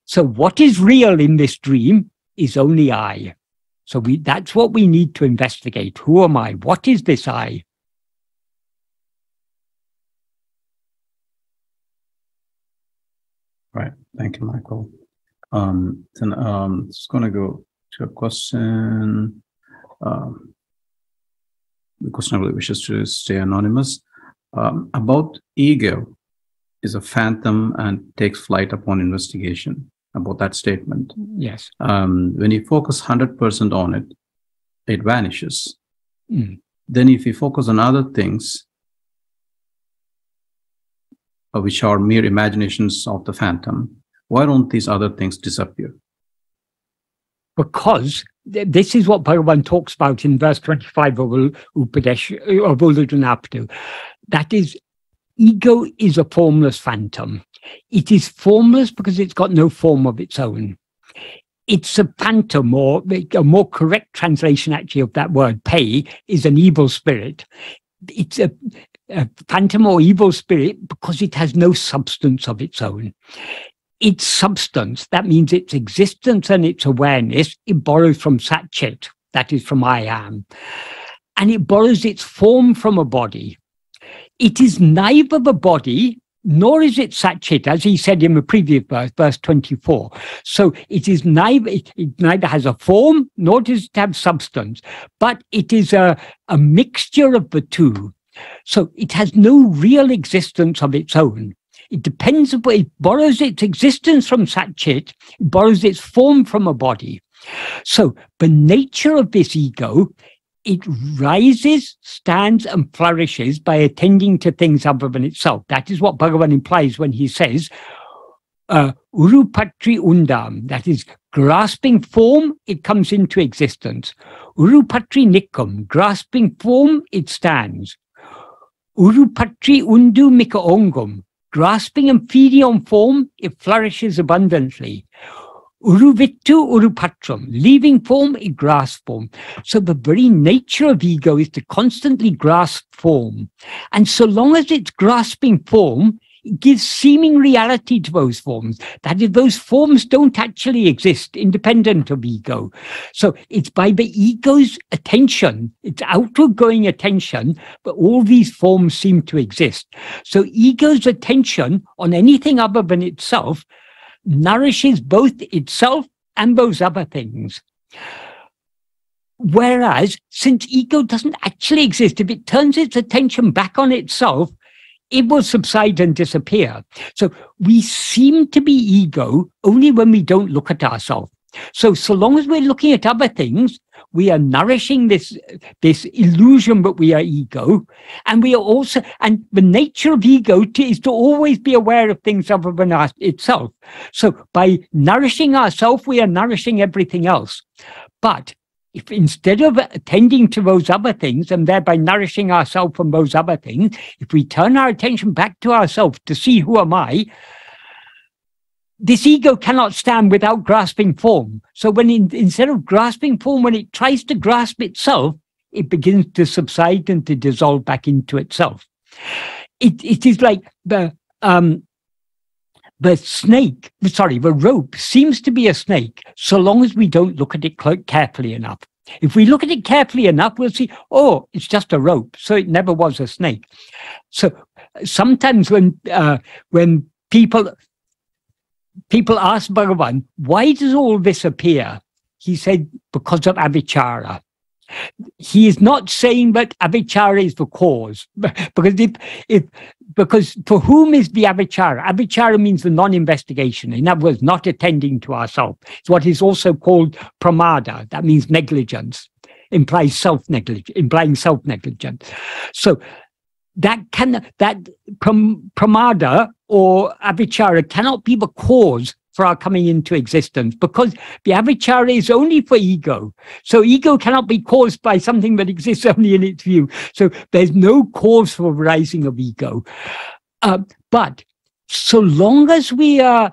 So what is real in this dream is only I. So that's what we need to investigate. Who am I? What is this I? Right. Thank you, Michael. Then just going to go to a question. The question really wishes to stay anonymous. About ego is a phantom and takes flight upon investigation. About that statement. Yes. When you focus 100% on it, it vanishes. Mm. Then if you focus on other things, which are mere imaginations of the phantom, why don't these other things disappear? Because this is what Bhagavan talks about in verse 25 of Uڵḷadu Nāṛpadu. That is, ego is a formless phantom. It is formless because it's got no form of its own. It's a phantom, or a more correct translation actually of that word, pay, is an evil spirit. It's a phantom or evil spirit because it has no substance of its own. Its substance, that means its existence and its awareness, it borrows from Sat-Chit, that is from I am. And it borrows its form from a body. It is neither the body, nor is it Sat-Chit, as he said in the previous verse, verse 24. So it is neither, it neither has a form, nor does it have substance, but it is a mixture of the two. So it has no real existence of its own. It depends upon, it borrows its existence from Sat-Chit, it borrows its form from a body. So the nature of this ego, it rises, stands, and flourishes by attending to things other than itself. That is what Bhagavan implies when he says, Urupatri undam, that is, grasping form, it comes into existence. Urupatri nikkam, grasping form, it stands. Urupatri undu mika ongam, grasping and feeding on form, it flourishes abundantly. Uruvittu urupatram, leaving form, it grasps form. So the very nature of ego is to constantly grasp form. And so long as it's grasping form, it gives seeming reality to those forms. That is, those forms don't actually exist independent of ego. So it's by the ego's attention, its outward going attention, but all these forms seem to exist. So ego's attention on anything other than itself nourishes both itself and those other things. Whereas, since ego doesn't actually exist, if it turns its attention back on itself, it will subside and disappear. So we seem to be ego only when we don't look at ourselves. So long as we're looking at other things, we are nourishing this illusion that we are ego. And we are also, and the nature of ego is to always be aware of things other than itself. So by nourishing ourselves, we are nourishing everything else. But if instead of attending to those other things and thereby nourishing ourselves from those other things, if we turn our attention back to ourselves to see who am I, this ego cannot stand without grasping form. So when instead of grasping form, when it tries to grasp itself, it begins to subside and to dissolve back into itself. It is like the snake, the rope seems to be a snake so long as we don't look at it carefully enough. If we look at it carefully enough, we'll see, oh, it's just a rope, so it never was a snake. So sometimes when people ask Bhagavan, why does all this appear? He said, because of a-vv-aṟiyāmai. He is not saying that a-vv-aṟiyāmai is the cause, because for whom is the a-vv-aṟiyāmai? A-vv-aṟiyāmai means the non-investigation. In other words, not attending to ourselves. It's what is also called pramada. That means negligence, implies implying self-negligence. So that pramada or a-vv-aṟiyāmai cannot be the cause for our coming into existence, because the a-vv-aṟiyāmai is only for ego. So ego cannot be caused by something that exists only in its view. So there's no cause for rising of ego. But so long as we are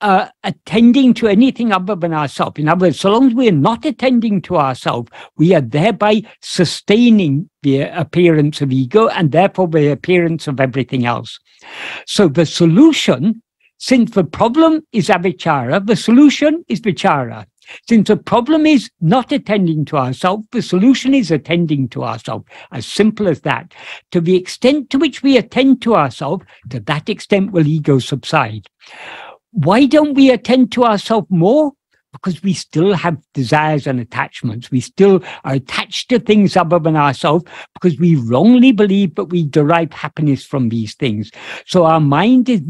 attending to anything other than ourselves, in other words, so long as we are not attending to ourselves, we are thereby sustaining the appearance of ego and therefore the appearance of everything else. So the solution, since the problem is a-vv-aṟiyāmai, the solution is viṭṭav. Since the problem is not attending to ourselves, the solution is attending to ourselves. As simple as that. To the extent to which we attend to ourselves, to that extent will ego subside. Why don't we attend to ourselves more? Because we still have desires and attachments. We still are attached to things other than ourselves because we wrongly believe that we derive happiness from these things. So our mind is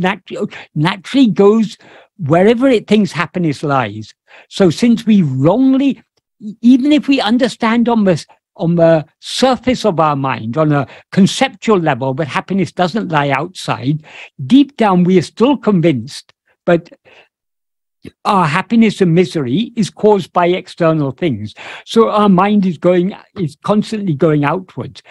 naturally goes wherever it thinks happiness lies. So since we wrongly, even if we understand on the surface of our mind, on a conceptual level, that happiness doesn't lie outside, deep down we are still convinced, but our happiness and misery is caused by external things. So our mind is constantly going outwards.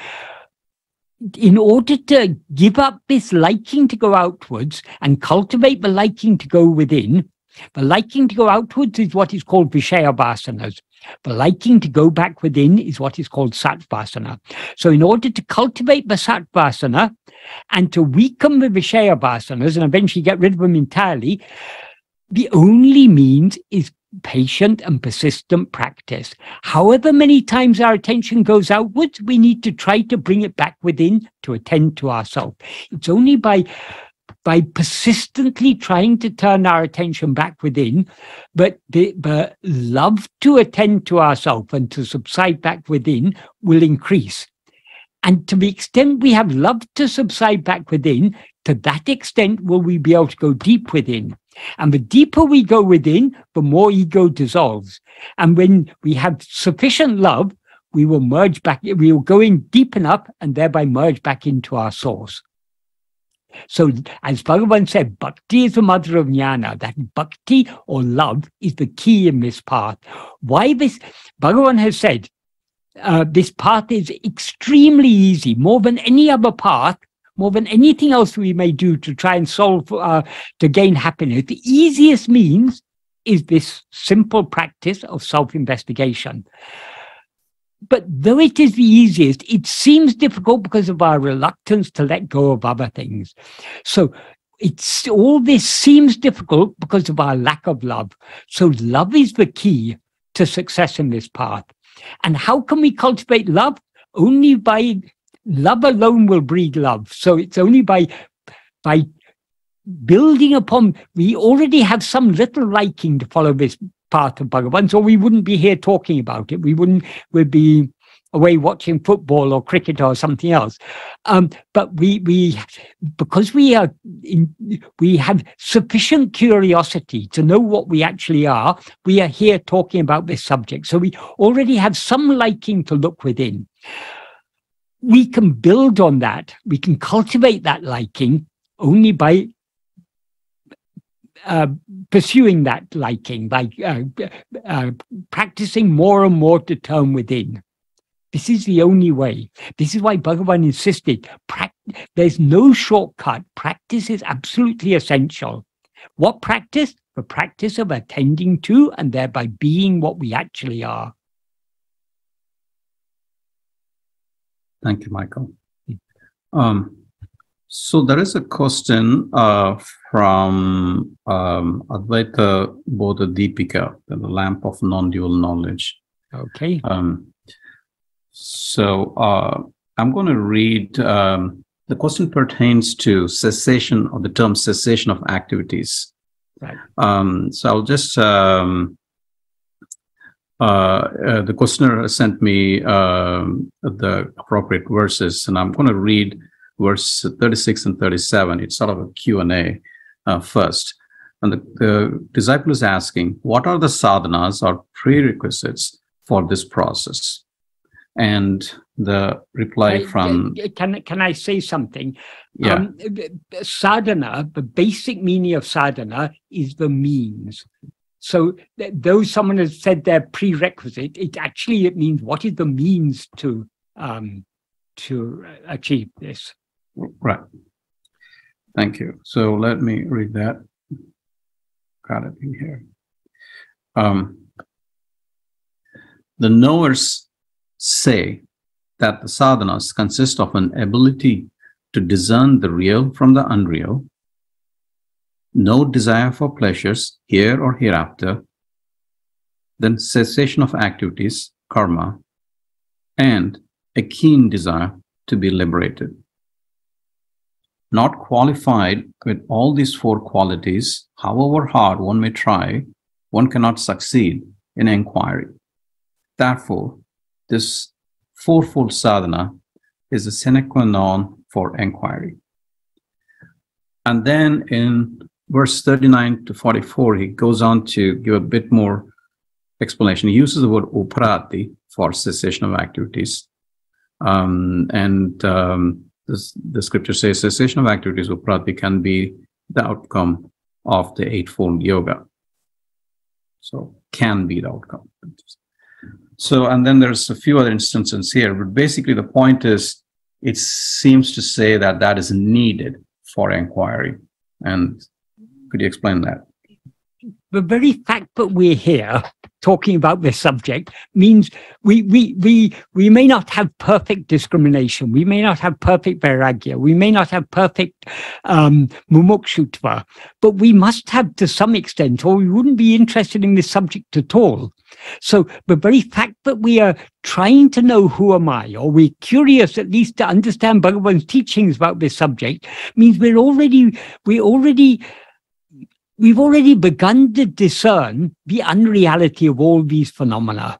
In order to give up this liking to go outwards and cultivate the liking to go within, the liking to go outwards is what is called vishaya vasanas. The liking to go back within is what is called satvasana. So in order to cultivate the satvasana and to weaken the vishaya vasanas and eventually get rid of them entirely, the only means is patient and persistent practice. However many times our attention goes outwards, we need to try to bring it back within to attend to ourselves. It's only by persistently trying to turn our attention back within, but the love to attend to ourselves and to subside back within will increase. And to the extent we have love to subside back within, to that extent will we be able to go deep within. And the deeper we go within, the more ego dissolves. And when we have sufficient love, we will merge back, we will go in deep enough and thereby merge back into our source. So as Bhagavan said, bhakti is the mother of jnana. That bhakti or love is the key in this path. Why this? Bhagavan has said, this path is extremely easy, more than any other path, more than anything else we may do to try and solve, to gain happiness. The easiest means is this simple practice of self-investigation. But though it is the easiest, it seems difficult because of our reluctance to let go of other things. So all this seems difficult because of our lack of love. So love is the key to success in this path. And how can we cultivate love? Only by love alone will breed love. So it's only by building upon, we already have some little liking to follow this path of Bhagavan, so we wouldn't be here talking about it. We'd be away watching football or cricket or something else. But because we have sufficient curiosity to know what we actually are, we are here talking about this subject. So we already have some liking to look within. We can build on that. We can cultivate that liking only by pursuing that liking, by practicing more and more to turn within. This is the only way. This is why Bhagavan insisted, there's no shortcut. Practice is absolutely essential. What practice? The practice of attending to and thereby being what we actually are. Thank you, Michael. So there is a question from Advaita Bodha Deepika, the lamp of non-dual knowledge. Okay. So I'm going to read, the question pertains to cessation, or the term cessation of activities. Right. So I'll just the questioner sent me the appropriate verses, and I'm going to read verse 36 and 37. It's sort of a Q&A first. And the disciple is asking, what are the sadhanas or prerequisites for this process? And the reply from... Can I say something? Yeah. Sadhana, the basic meaning of sadhana is the means. So though someone has said their prerequisite, it means what is the means to achieve this. Right. Thank you. So let me read that. Got it in here. The knowers say that the sadhanas consist of an ability to discern the real from the unreal, no desire for pleasures here or hereafter, then cessation of activities, karma, and a keen desire to be liberated. Not qualified with all these four qualities, however hard one may try, one cannot succeed in inquiry. Therefore, this fourfold sadhana is a sine qua non for inquiry. And then in verse 39 to 44, he goes on to give a bit more explanation. He uses the word uparati for cessation of activities. The scripture says cessation of activities, uparati, can be the outcome of the eightfold yoga. So can be the outcome. So, and then there's a few other instances here, but basically the point is, it seems to say that that is needed for inquiry. And could you explain that? The very fact that we're here talking about this subject means we may not have perfect discrimination, we may not have perfect vairagya, we may not have perfect mumukshutva, but we must have to some extent, or we wouldn't be interested in this subject at all. So the very fact that we are trying to know who am I, or we're curious at least to understand Bhagavan's teachings about this subject, means we've already begun to discern the unreality of all these phenomena.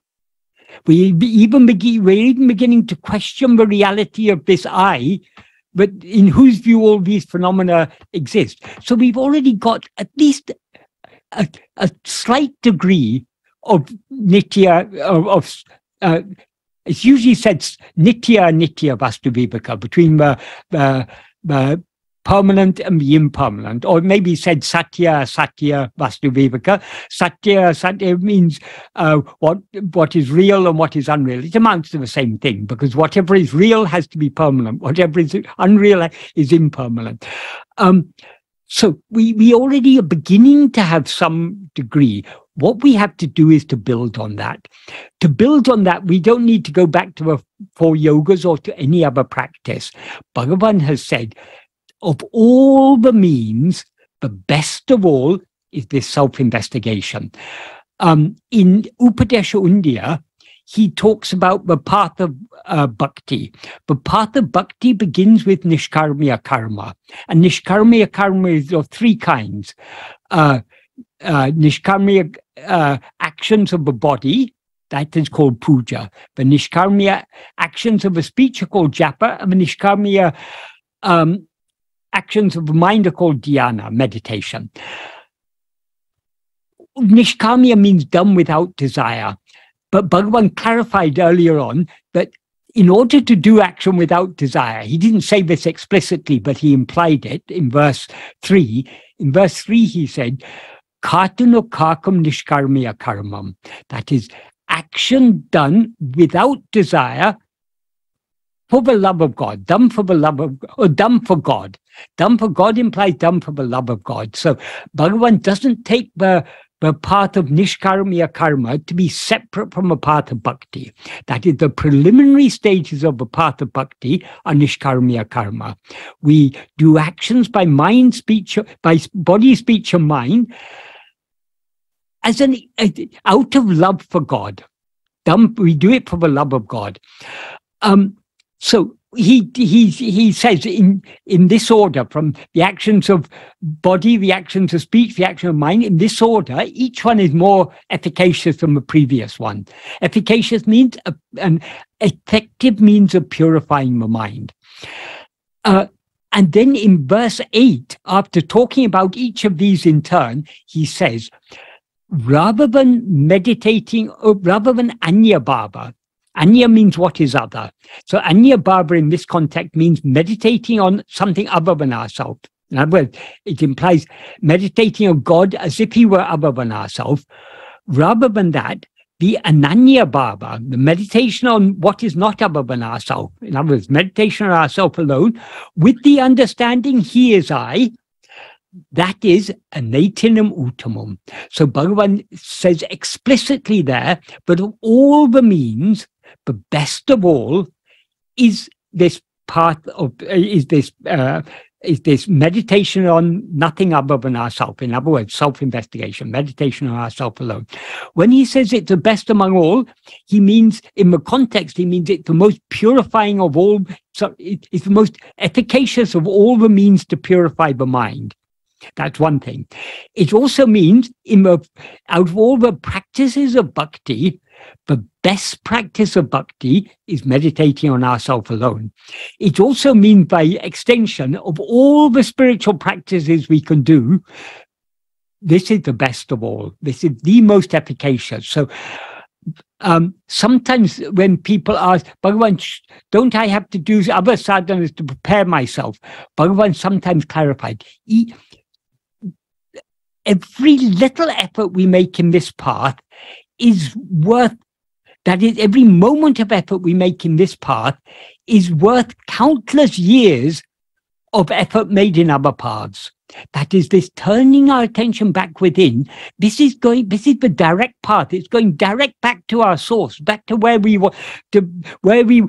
We're even beginning to question the reality of this I, but in whose view all these phenomena exist. So we've already got at least a slight degree of nitya, it's usually said nitya vastu viveka, between the permanent and the impermanent, or maybe said satya vastu viveka. Satya means what is real and what is unreal. It amounts to the same thing, because whatever is real has to be permanent, whatever is unreal is impermanent. So we already are beginning to have some degree. What we have to do is to build on that. To build on that, we don't need to go back to the four yogas or to any other practice. Bhagavan has said, of all the means, the best of all is this self-investigation. In Upadesha Undiyā, he talks about the path of bhakti. The path of bhakti begins with nishkarmiya karma. And nishkarmiya karma is of three kinds. Nishkarmiya actions of the body, that is called puja. The nishkarmiya actions of the speech are called japa, and the nishkarmiya actions of the mind are called dhyana, meditation. Nishkarmiya means done without desire. But Bhagavan clarified earlier on that in order to do action without desire, he didn't say this explicitly, but he implied it in verse 3. In verse 3, he said, Kartano karkam nishkarmiya karmam. That is, action done without desire for the love of God, done for the love of, or done for God. Done for God implies done for the love of God. So Bhagavan doesn't take the path of nishkarmiya karma to be separate from the path of bhakti. That is, the preliminary stages of the path of bhakti are nishkarmiya karma. We do actions by mind, speech, by body, speech, and mind, as out of love for God. We do it for the love of God. So he says in this order, from the actions of body, the actions of speech, the action of mind, in this order, each one is more efficacious than the previous one. Efficacious means an effective means of purifying the mind. And then in verse 8, after talking about each of these in turn, he says, rather than anya bhava, anya means what is other. So anya bhava in this context means meditating on something other than ourselves. In other words, it implies meditating on God as if he were other than ourselves. Rather than that, the ananya bhava, the meditation on what is not other than ourselves. In other words, meditation on ourselves alone, with the understanding he is I, that is anatinam uttamam. So Bhagavan says explicitly there, but of all the means, the best of all is this path of is this meditation on nothing other than ourselves. In other words, self-investigation, meditation on ourselves alone. When he says it's the best among all, he means, in the context, he means it's the most purifying of all. So it's the most efficacious of all the means to purify the mind. That's one thing. It also means, out of all the practices of bhakti, the best practice of bhakti is meditating on ourselves alone. It also means, by extension, of all the spiritual practices we can do, this is the best of all. This is the most efficacious. So sometimes when people ask, Bhagavan, don't I have to do other sadhanas to prepare myself? Bhagavan sometimes clarified, every little effort we make in this path is worth, that is, every moment of effort we make in this path is worth countless years of effort made in other paths. That is, this turning our attention back within. This is the direct path. It's going direct back to our source, back to where we want to, where we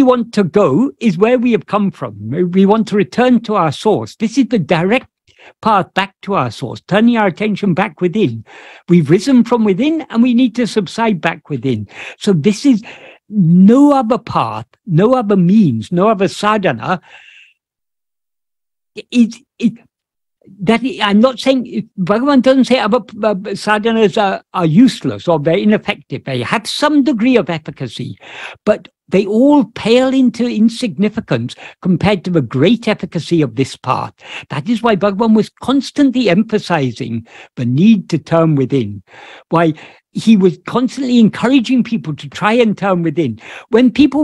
want to go is where we have come from. We want to return to our source. This is the direct path back to our source, turning our attention back within. We've risen from within and we need to subside back within. So this is no other path, no other means, no other sadhana. I'm not saying, Bhagavan doesn't say other sadhanas are useless or they're ineffective. They have some degree of efficacy, but they all pale into insignificance compared to the great efficacy of this path. That is why Bhagavan was constantly emphasizing the need to turn within. Why he was constantly encouraging people to try and turn within. When people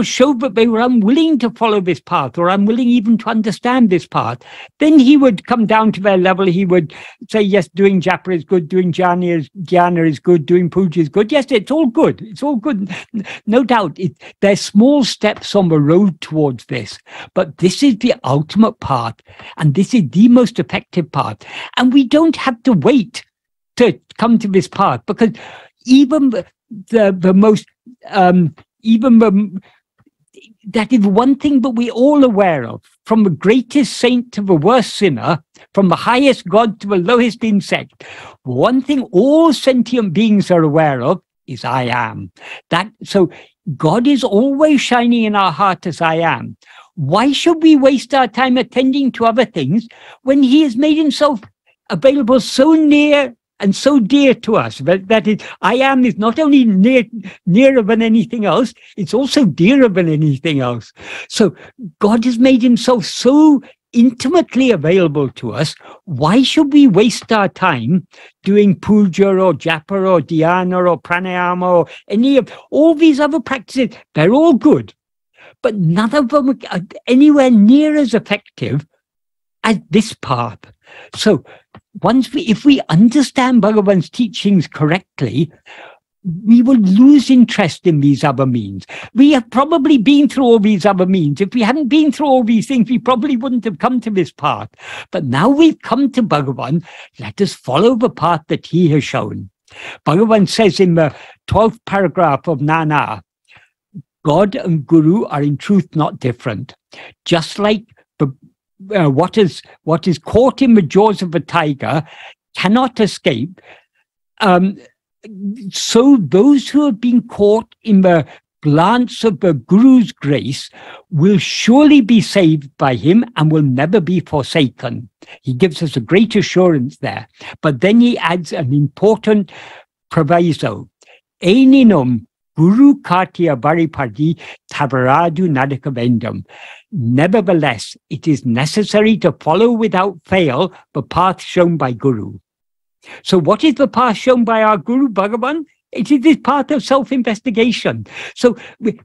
showed that they were unwilling to follow this path or unwilling even to understand this path, then he would come down to their level. He would say, yes, doing japa is good, doing dhyana is good, doing puja is good. Yes, it's all good. It's all good. No doubt. There's small steps on the road towards this, but this is the ultimate path, and this is the most effective path. And we don't have to wait to come to this path, because even that is one thing that we're all aware of, from the greatest saint to the worst sinner, from the highest god to the lowest insect. One thing all sentient beings are aware of is I am. So God is always shining in our heart as I am. Why should we waste our time attending to other things when he has made himself available so near and so dear to us? That is, I am is not only nearer than anything else, it's also dearer than anything else. So God has made himself so intimately available to us. Why should we waste our time doing puja or japa or dhyana or pranayama or any of all these other practices? They're all good, but none of them are anywhere near as effective as this path. So if we understand Bhagavan's teachings correctly, we will lose interest in these other means. We have probably been through all these other means. If we hadn't been through all these things, we probably wouldn't have come to this path. But now we've come to Bhagavan, let us follow the path that he has shown. Bhagavan says in the 12th paragraph of Nana, God and Guru are in truth not different. Just like what is caught in the jaws of a tiger cannot escape, so those who have been caught in the glance of the Guru's grace will surely be saved by him and will never be forsaken. He gives us a great assurance there. But then he adds an important proviso. Eninum Guru Kartia Baripardi Uڵḷļadu Nāṛpadu. Nevertheless, it is necessary to follow without fail the path shown by Guru. So what is the path shown by our Guru Bhagavan? It is this path of self-investigation. So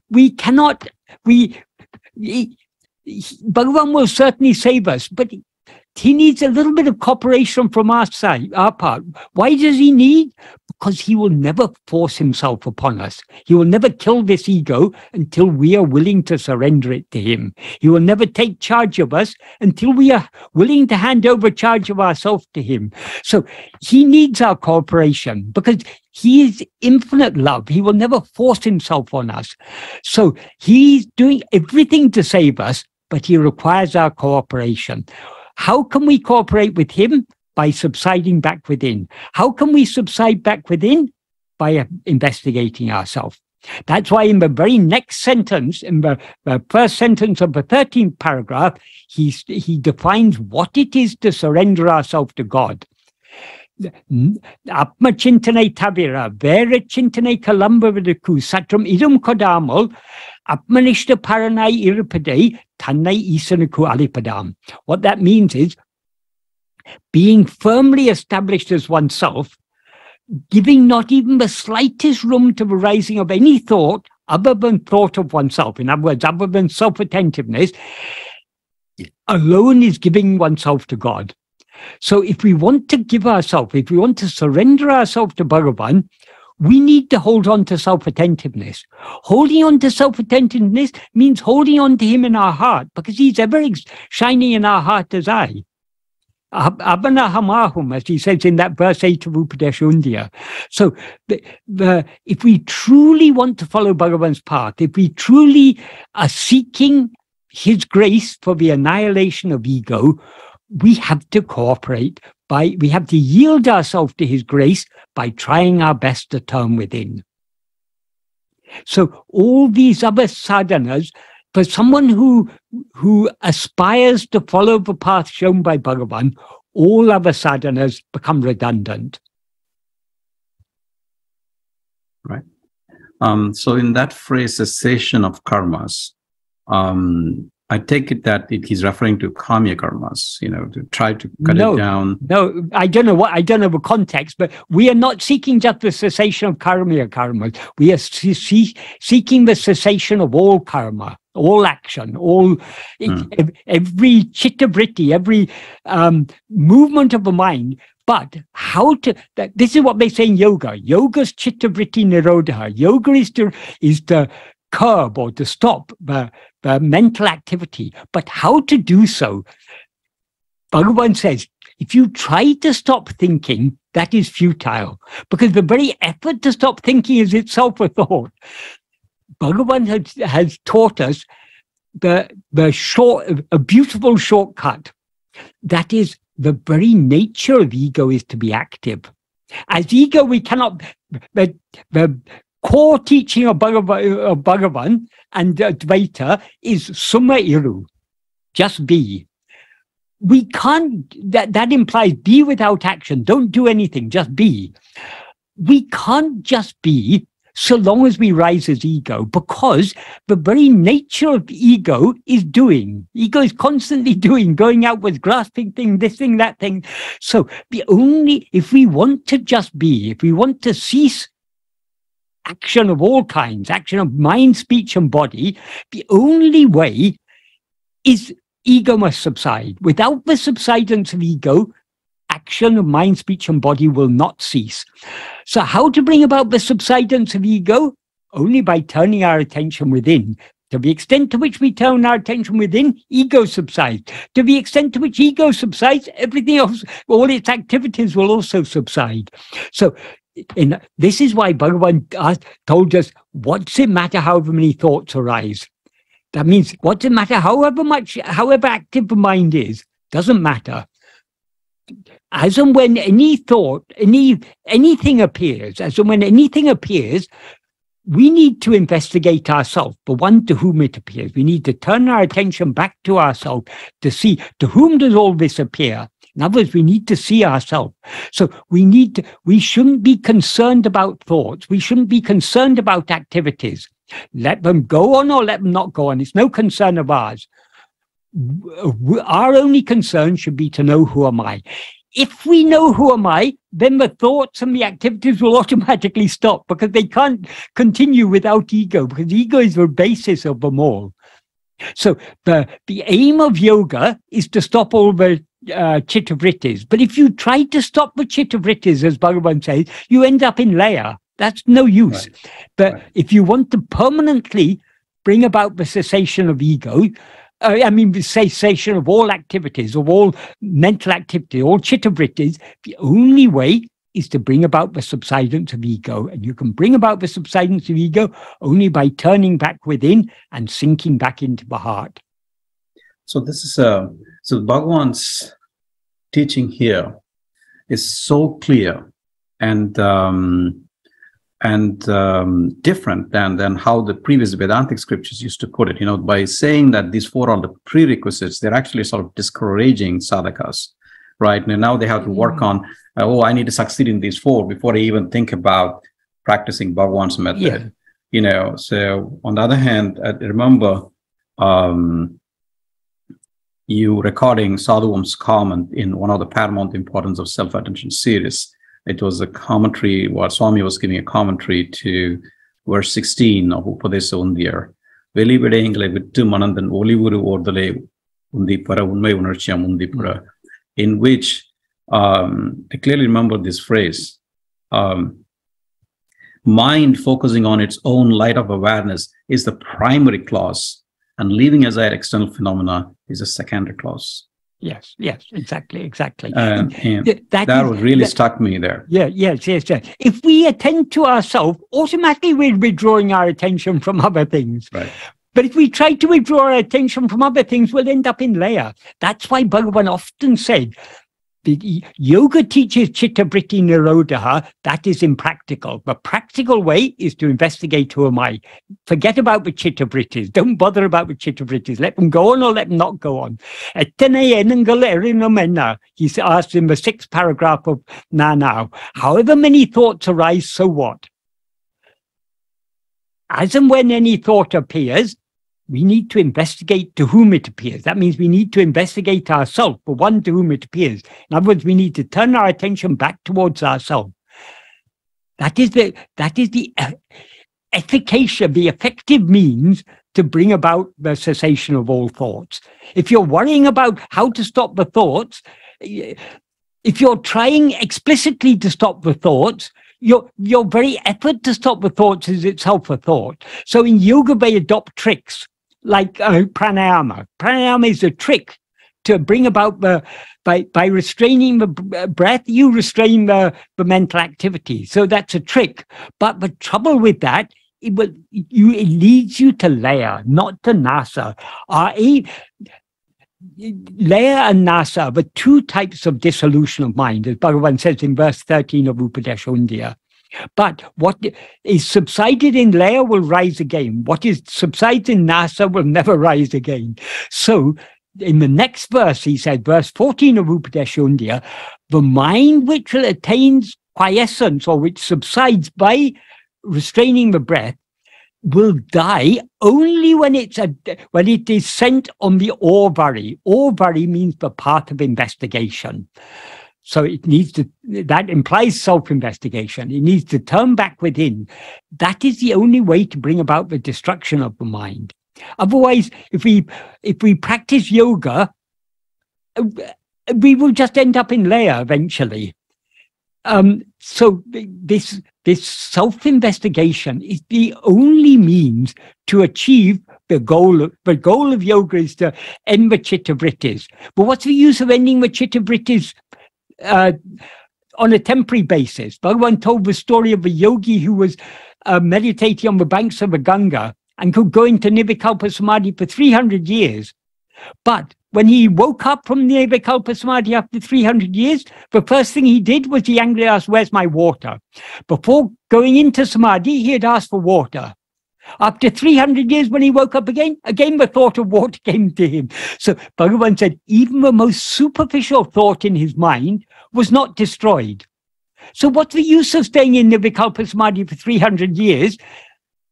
we cannot, Bhagavan will certainly save us, but he needs a little bit of cooperation from our side, our part. Why does he need? Because he will never force himself upon us. He will never kill this ego until we are willing to surrender it to him. He will never take charge of us until we are willing to hand over charge of ourselves to him. So he needs our cooperation because he is infinite love. He will never force himself on us. So he's doing everything to save us, but he requires our cooperation. How can we cooperate with him? By subsiding back within. How can we subside back within? By investigating ourselves. That's why in the very next sentence, in the first sentence of the 13th paragraph, he defines what it is to surrender ourselves to God. Atma-chintane tavira, vera chintane kalamba viɗṭu, satram idum kodamal, atmanishta paranai irupade, taṉṇai isanaku alipadam. What that means is, being firmly established as oneself, giving not even the slightest room to the rising of any thought other than thought of oneself. In other words, other than self-attentiveness, alone is giving oneself to God. So if we want to give ourselves, if we want to surrender ourselves to Bhagavan, we need to hold on to self-attentiveness. Holding on to self-attentiveness means holding on to him in our heart, because he's ever shining in our heart as I. āhum, as he says in that verse 8 of Upadesha. So if we truly want to follow Bhagavan's path, if we truly are seeking his grace for the annihilation of ego, we have to cooperate we have to yield ourselves to his grace by trying our best to turn within. So all these other sadhanas, for someone who aspires to follow the path shown by Bhagavan, all other sadhanas become redundant. Right. So in that phrase, cessation of karmas, I take it that he's referring to kamya karmas, to try to cut it down. No, I don't know the context, but we are not seeking just the cessation of kamya karmas. We are seeking the cessation of all karma, all action, every chitta vritti, every movement of the mind. But this is what they say in yoga. Yoga's chitta vritti nirodha. Yoga is to curb or to stop the mental activity. But how to do so? Bhagavan says, if you try to stop thinking, that is futile, because the very effort to stop thinking is itself a thought. Bhagavan has taught us a beautiful shortcut. That is, the very nature of ego is to be active. As ego, we cannot. The core teaching of Bhagavan and Advaita is summa iru, just be. We can't, that implies be without action, don't do anything, just be. We can't just be so long as we rise as ego, because the very nature of ego is doing. Ego is constantly doing, going outwards, grasping thing, this thing, that thing. So if we want to just be, if we want to cease action of all kinds, action of mind, speech, and body, the only way is ego must subside. Without the subsidence of ego, action of mind, speech, and body will not cease. So how to bring about the subsidence of ego? Only by turning our attention within. To the extent to which we turn our attention within, ego subsides. To the extent to which ego subsides, everything else, all its activities will also subside. So this is why Bhagavan told us, what's it matter however many thoughts arise? That means, what's it matter however active the mind is? Doesn't matter. As and when any thought, anything appears, we need to investigate ourselves, the one to whom it appears. We need to turn our attention back to ourselves to see to whom does all this appear. In other words, we need to see ourselves. So we shouldn't be concerned about thoughts. We shouldn't be concerned about activities. Let them go on or let them not go on. It's no concern of ours. Our only concern should be to know who am I. If we know who am I, then the thoughts and the activities will automatically stop, because they can't continue without ego, because ego is the basis of them all. So the aim of yoga is to stop all the chitta-vrittis. But if you try to stop the chitta-vrittis, as Bhagavan says, you end up in laya. That's no use. Right. But if you want to permanently bring about the cessation of ego, the cessation of all activities, of all mental activity, all chitta-vrittis, the only way is to bring about the subsidence of ego. And you can bring about the subsidence of ego only by turning back within and sinking back into the heart. So this is so Bhagavan's teaching here is so clear and different than how the previous Vedantic scriptures used to put it. By saying that these four are the prerequisites, they're actually sort of discouraging sadhakas, right? And now they have to work on, I need to succeed in these four before I even think about practicing Bhagavan's method. Yeah. So on the other hand, I remember you recording Sadhuam's comment in one of the Paramount Importance of Self-Attention series. It was a commentary, where Swami was giving a commentary to verse 16 of Upadesa Undiyar. Velivideyங்களை விட்டு மனந்தன் ஒளிவுரு ஓர்தலே உந்திப்பர உண்மை உணர்ச்சியாம் உந்திப்பர, in which I clearly remember this phrase, mind focusing on its own light of awareness is the primary clause, and leaving aside external phenomena is a secondary clause. Yes, exactly. That really stuck me there. Yes. If we attend to ourselves, automatically we're withdrawing our attention from other things. Right. But if we try to withdraw our attention from other things, we'll end up in laya. That's why Bhagavan often said, the yoga teaches chitta-vritti nirodha. That is impractical. The practical way is to investigate who am I. Forget about the chitta-vrittis. Don't bother about the chitta-vrittis. Let them go on or let them not go on. He asked in the 6th paragraph of Nanau, however many thoughts arise, so what? As and when any thought appears, we need to investigate to whom it appears. That means we need to investigate ourselves, the one to whom it appears. In other words, we need to turn our attention back towards ourselves. That is the efficacious, the effective means to bring about the cessation of all thoughts. If you're worrying about how to stop the thoughts, if you're trying explicitly to stop the thoughts, your very effort to stop the thoughts is itself a thought. So in yoga, they adopt tricks like pranayama. Pranayama is a trick to bring about by restraining the breath, you restrain the mental activity. So that's a trick. But the trouble with that, it leads you to laya, not to nasa. Laya and nasa are the two types of dissolution of mind, as Bhagavan says in verse 13 of Upadesa Undiyar. But what is subsided in laya will rise again. What is subsides in nasa will never rise again. So in the next verse, he said, verse 14 of Upadesa Undiyar, the mind which attains quiescence, or which subsides by restraining the breath, will die only when it is sent on the a-vv-aṟiyāmai. A-vv-aṟiyāmai means the path of investigation. So that implies self-investigation. It needs to turn back within. That is the only way to bring about the destruction of the mind. Otherwise, if we practice yoga, we will just end up in laya eventually. So this self-investigation is the only means to achieve the goal. The goal of yoga is to end the chitta-vrittis. But what's the use of ending the chitta-vrittis on a temporary basis? Bhagavan told the story of a yogi who was meditating on the banks of the Ganga and could go into Nirvikalpa Samadhi for 300 years. But when he woke up from the Nirvikalpa Samadhi after 300 years, the first thing he did was he angrily asked, "Where's my water?" Before going into Samadhi, he had asked for water. After 300 years, when he woke up again the thought of water came to him. So Bhagavan said, even the most superficial thought in his mind was not destroyed. So what's the use of staying in Nirvikalpa Samadhi for 300 years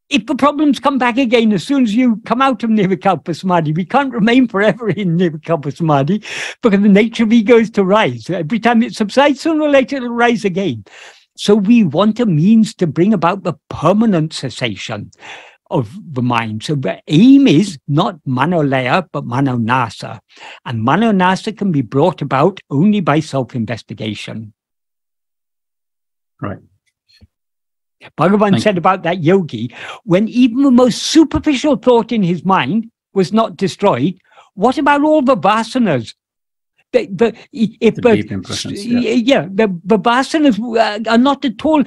if the problems come back again as soon as you come out of Nirvikalpa Samadhi? We can't remain forever in Nirvikalpa Samadhi because the nature of ego is to rise. Every time it subsides, sooner or later it'll rise again. So we want a means to bring about the permanent cessation of the mind. So the aim is not manolaya, but manonasa. And manonasa can be brought about only by self-investigation. Right. Bhagavan said about that yogi, when even the most superficial thought in his mind was not destroyed, what about all the vasanas? The deep impressions, the vasanas are not at all.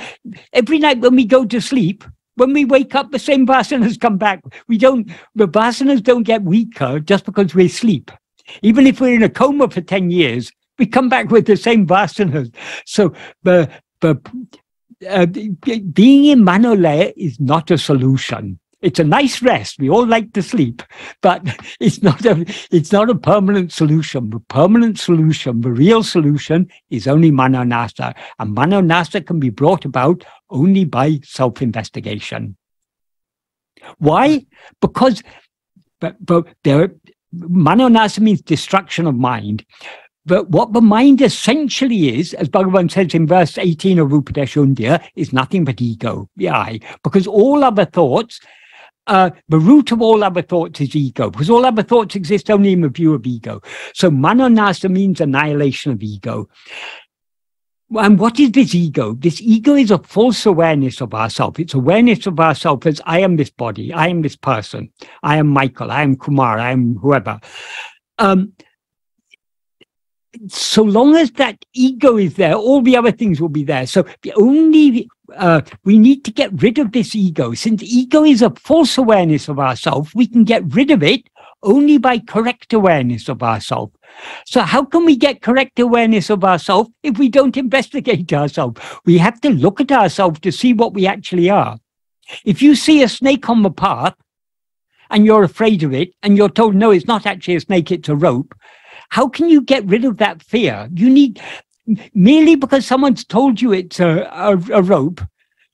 Every night when we go to sleep, when we wake up, the same vasanas come back. The vasanas don't get weaker just because we sleep. Even if we're in a coma for 10 years, we come back with the same vasanas. So being in Manolaya is not a solution. It's a nice rest. We all like to sleep, but it's not a permanent solution. The permanent solution, the real solution, is only manonasa, and manonasa can be brought about only by self-investigation. Why? Because manonasa means destruction of mind. But what the mind essentially is, as Bhagavan says in verse 18 of Upadeshundya, is nothing but ego, the I. Because all other thoughts, the root of all other thoughts is ego, because all other thoughts exist only in the view of ego. So manonasa means annihilation of ego. And what is this ego? This ego is a false awareness of ourself. It's awareness of ourself as I am this body, I am this person, I am Michael, I am Kumar, I am whoever. So long as that ego is there, all the other things will be there. So the only we need to get rid of this ego. Since ego is a false awareness of ourself, we can get rid of it only by correct awareness of ourself. So how can we get correct awareness of ourself if we don't investigate ourselves? We have to look at ourselves to see what we actually are. If you see a snake on the path and you're afraid of it and you're told, no, it's not actually a snake, it's a rope, how can you get rid of that fear? You need, merely because someone's told you it's a rope,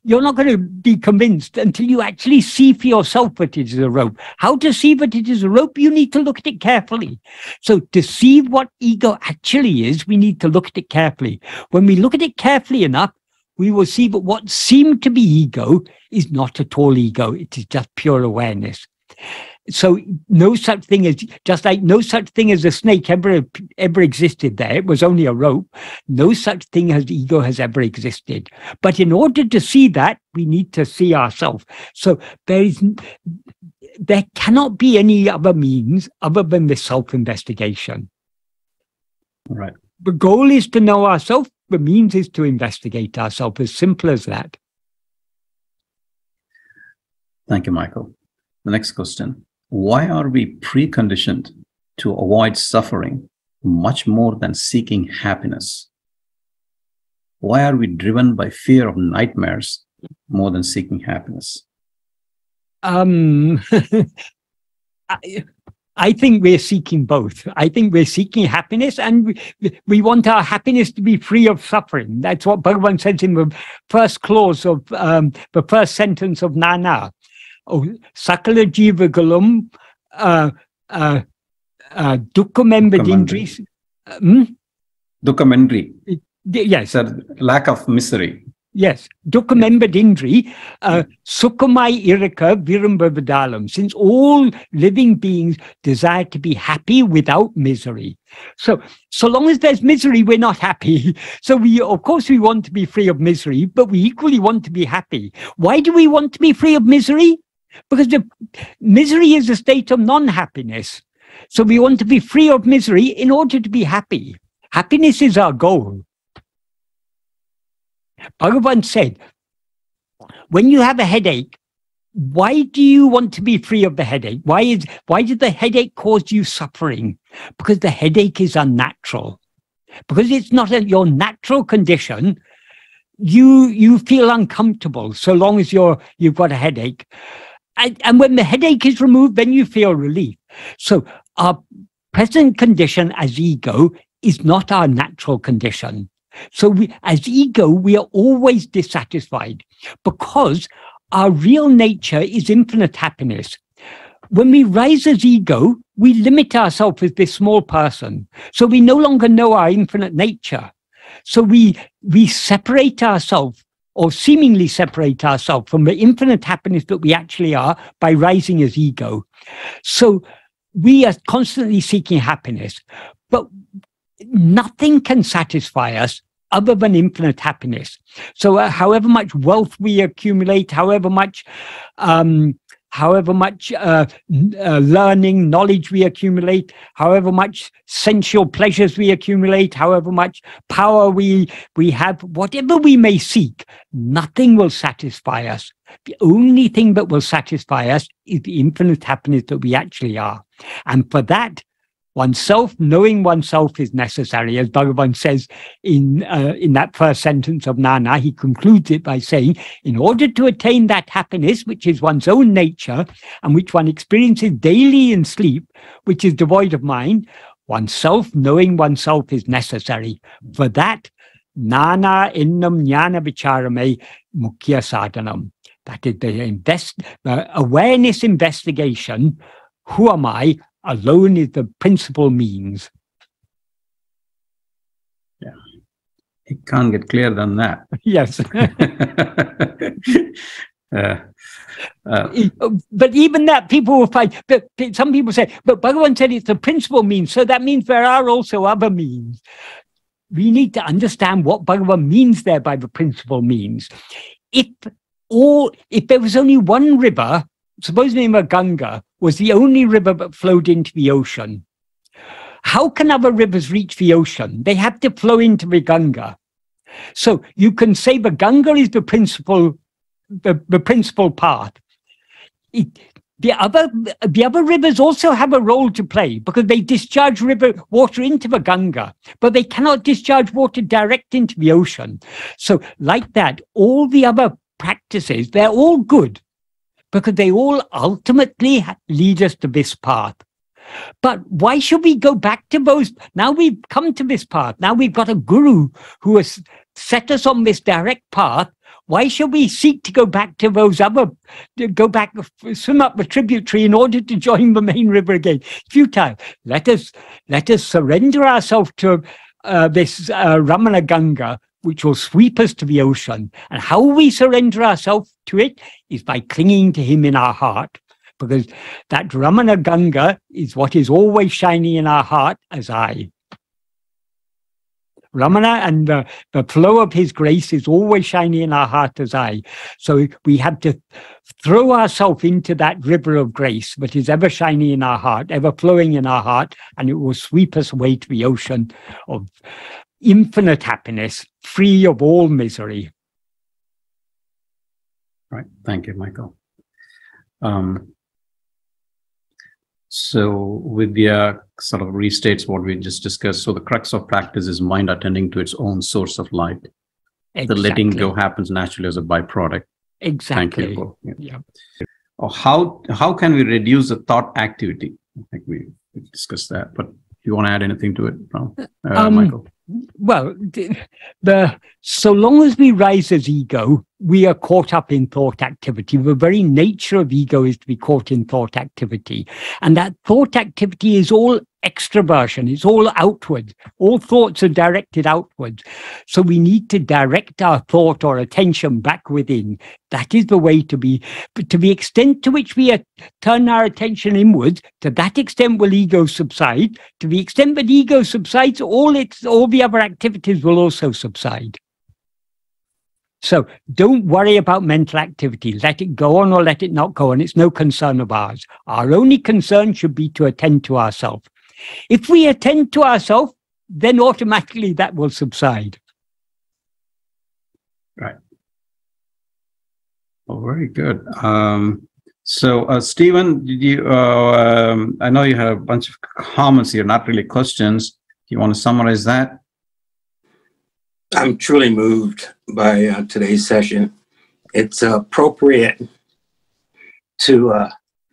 you're not going to be convinced until you actually see for yourself that it is a rope. How to see that it is a rope? You need to look at it carefully. So to see what ego actually is, we need to look at it carefully. When we look at it carefully enough, we will see that what seemed to be ego is not at all ego. It is just pure awareness. So no such thing as, just like no such thing as a snake ever existed there. It was only a rope. No such thing as ego has ever existed. But in order to see that, we need to see ourselves. So there cannot be any other means other than the self-investigation. Right. The goal is to know ourselves. The means is to investigate ourselves. As simple as that. Thank you, Michael. The next question. Why are we preconditioned to avoid suffering much more than seeking happiness? Why are we driven by fear of nightmares more than seeking happiness? I think we're seeking both. I think we're seeking happiness, and we want our happiness to be free of suffering. That's what Bhagavan says in the first clause of the first sentence of Nana. Oh, Sakala Jivagalum Dukkhamendri. Dukkhamendri. Yes. Lack of misery. Yes. Dukkhamendri Sukhamai Iraka Virambavadalam. Since all living beings desire to be happy without misery. So long as there's misery, we're not happy. So of course we want to be free of misery, but we equally want to be happy. Why do we want to be free of misery? Because the misery is a state of non-happiness. So we want to be free of misery in order to be happy. Happiness is our goal. Bhagavan said, when you have a headache, why do you want to be free of the headache? Why did the headache cause you suffering? Because the headache is unnatural. Because it's not your natural condition, you feel uncomfortable so long as you've got a headache. And when the headache is removed, then you feel relief. So our present condition as ego is not our natural condition. So as ego, we are always dissatisfied because our real nature is infinite happiness. When we rise as ego, we limit ourselves as this small person. So we no longer know our infinite nature. So we separate ourselves, or seemingly separate ourselves from the infinite happiness that we actually are by rising as ego. So we are constantly seeking happiness, but nothing can satisfy us other than infinite happiness. So however much wealth we accumulate, however much learning, knowledge we accumulate, however much sensual pleasures we accumulate, however much power we have, whatever we may seek, nothing will satisfy us. The only thing that will satisfy us is the infinite happiness that we actually are. And for that, knowing oneself is necessary. As Bhagavan says in that first sentence of Nāṇa, he concludes it by saying, in order to attain that happiness, which is one's own nature, and which one experiences daily in sleep, which is devoid of mind, knowing oneself is necessary. For that, Nāṇa innam jnana vicharamai mukhya sadhanam. That is the awareness investigation. Who am I? Alone is the principal means. Yeah. It can't get clearer than that. Yes. But even that, people will find, some people say, but Bhagavan said it's the principal means, so that means there are also other means. We need to understand what Bhagavan means there by the principal means. If there was only one river, suppose the name of Ganga was the only river that flowed into the ocean, how can other rivers reach the ocean? They have to flow into the Ganga. So you can say the Ganga is the principal path. The other rivers also have a role to play because they discharge water into the Ganga, but they cannot discharge water direct into the ocean. So like that, all the other practices, they're all good, because they all ultimately lead us to this path. But why should we go back to those? Now we've come to this path. Now we've got a guru who has set us on this direct path. Why should we seek to go back to swim up the tributary in order to join the main river again? Futile. Let us surrender ourselves to this Ramana Ganga, which will sweep us to the ocean. And how we surrender ourselves to it is by clinging to him in our heart, because that Ramana Ganga is what is always shining in our heart as I. Ramana and the flow of his grace is always shining in our heart as I. So we have to throw ourselves into that river of grace that is ever shining in our heart, ever flowing in our heart, and it will sweep us away to the ocean of infinite happiness, free of all misery. Right. Thank you, Michael. So Vidya sort of restates what we just discussed. So the crux of practice is mind attending to its own source of light. Exactly. The letting go happens naturally as a byproduct. Exactly. Thank you. Yeah. Or how can we reduce the thought activity? I think we discussed that, but you want to add anything to it, Michael? Well, so long as we rise as ego, we are caught up in thought activity. The very nature of ego is to be caught in thought activity. And that thought activity is all extraversion. It's all outward. All thoughts are directed outwards. So we need to direct our thought or attention back within. That is the way to be. But to the extent to which we turn our attention inwards, to that extent will ego subside. To the extent that ego subsides, all the other activities will also subside. So don't worry about mental activity. Let it go on or let it not go on. It's no concern of ours. Our only concern should be to attend to ourselves. If we attend to ourselves, then automatically that will subside. Right. Oh, very good. So, Stephen, did you? I know you have a bunch of comments here, not really questions. Do you want to summarize that? I'm truly moved by today's session. It's appropriate to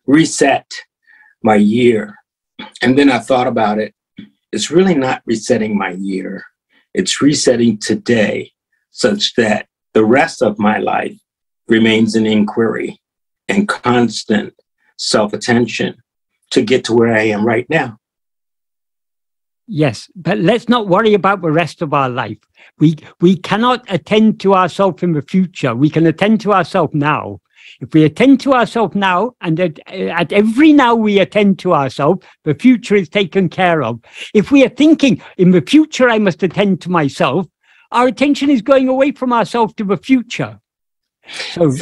reset my year. And then I thought about it. It's really not resetting my year. It's resetting today such that the rest of my life remains an inquiry and constant self-attention to get to where I am right now. Yes, but let's not worry about the rest of our life. We cannot attend to ourselves in the future. We can attend to ourselves now. If we attend to ourselves now, and at every now we attend to ourselves, the future is taken care of. If we are thinking, in the future I must attend to myself, our attention is going away from ourselves to the future. So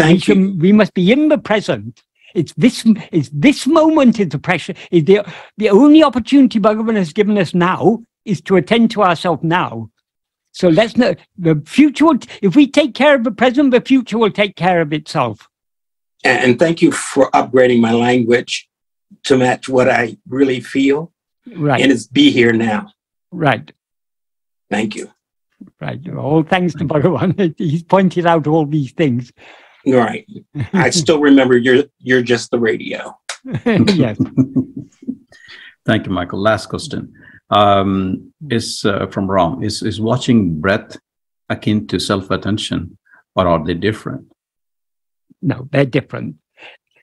we must be in the present. It's this moment is the pressure. Is the only opportunity Bhagavan has given us now is to attend to ourselves now. So let's not, the future, if we take care of the present, the future will take care of itself. And thank you for upgrading my language to match what I really feel. Right. And it's be here now. Right. Thank you. Right. All thanks to Bhagavan. He's pointed out all these things. Right. I still remember you're just the radio. Yes. Thank you, Michael. Last question is from Ram. Is watching breath akin to self-attention, or are they different? No, they're different.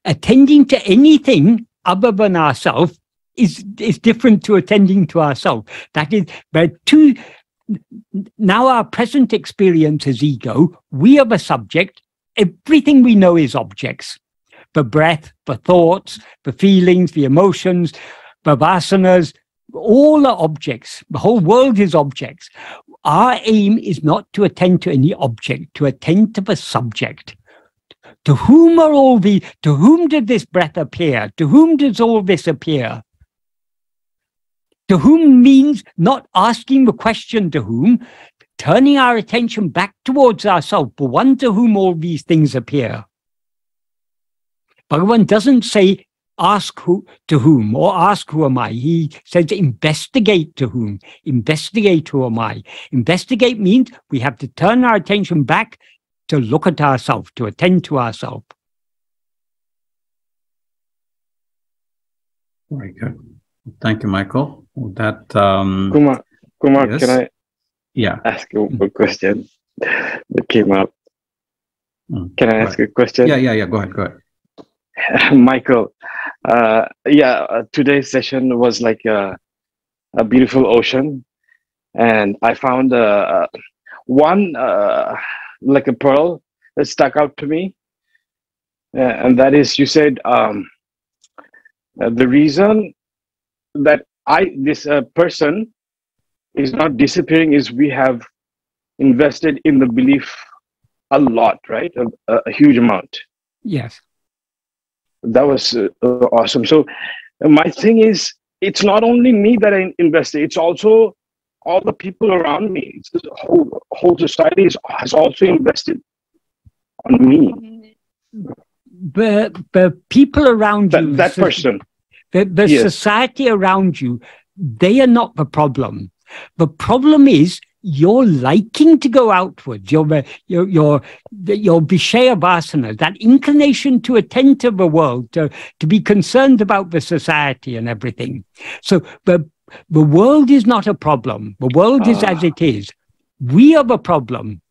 Attending to anything other than ourselves is different to attending to ourselves. That is, now our present experience is ego. We are the subject. Everything we know is objects. The breath, the thoughts, the feelings, the emotions, the vasanas, all are objects. The whole world is objects. Our aim is not to attend to any object, to attend to the subject. To whom to whom did this breath appear? To whom does all this appear? To whom means not asking the question to whom, turning our attention back towards ourselves, the one to whom all these things appear. Bhagavan doesn't say, ask who to whom, or ask who am I. He says, investigate to whom, investigate who am I. Investigate means we have to turn our attention back to look at ourselves, to attend to ourselves. Very good. Thank you, Michael. That Kumar, yes? Can I ask you a question that came up? Can I ask a question? Yeah. Go ahead. Michael, today's session was like a beautiful ocean, and I found one like a pearl that stuck out to me, and that is, you said the reason that this person is not disappearing is we have invested in the belief a lot, right? A huge amount. Yes. That was awesome. So my thing is, it's not only me that I invested, it's also all the people around me. It's the whole society has also invested on me. The people around you, that person, the yes. Society around you, they are not the problem. The problem is you're liking to go outwards. Your vishaya vasana, that inclination to attend to the world, to be concerned about the society and everything. So the world is not a problem. The world is as it is. We are the problem.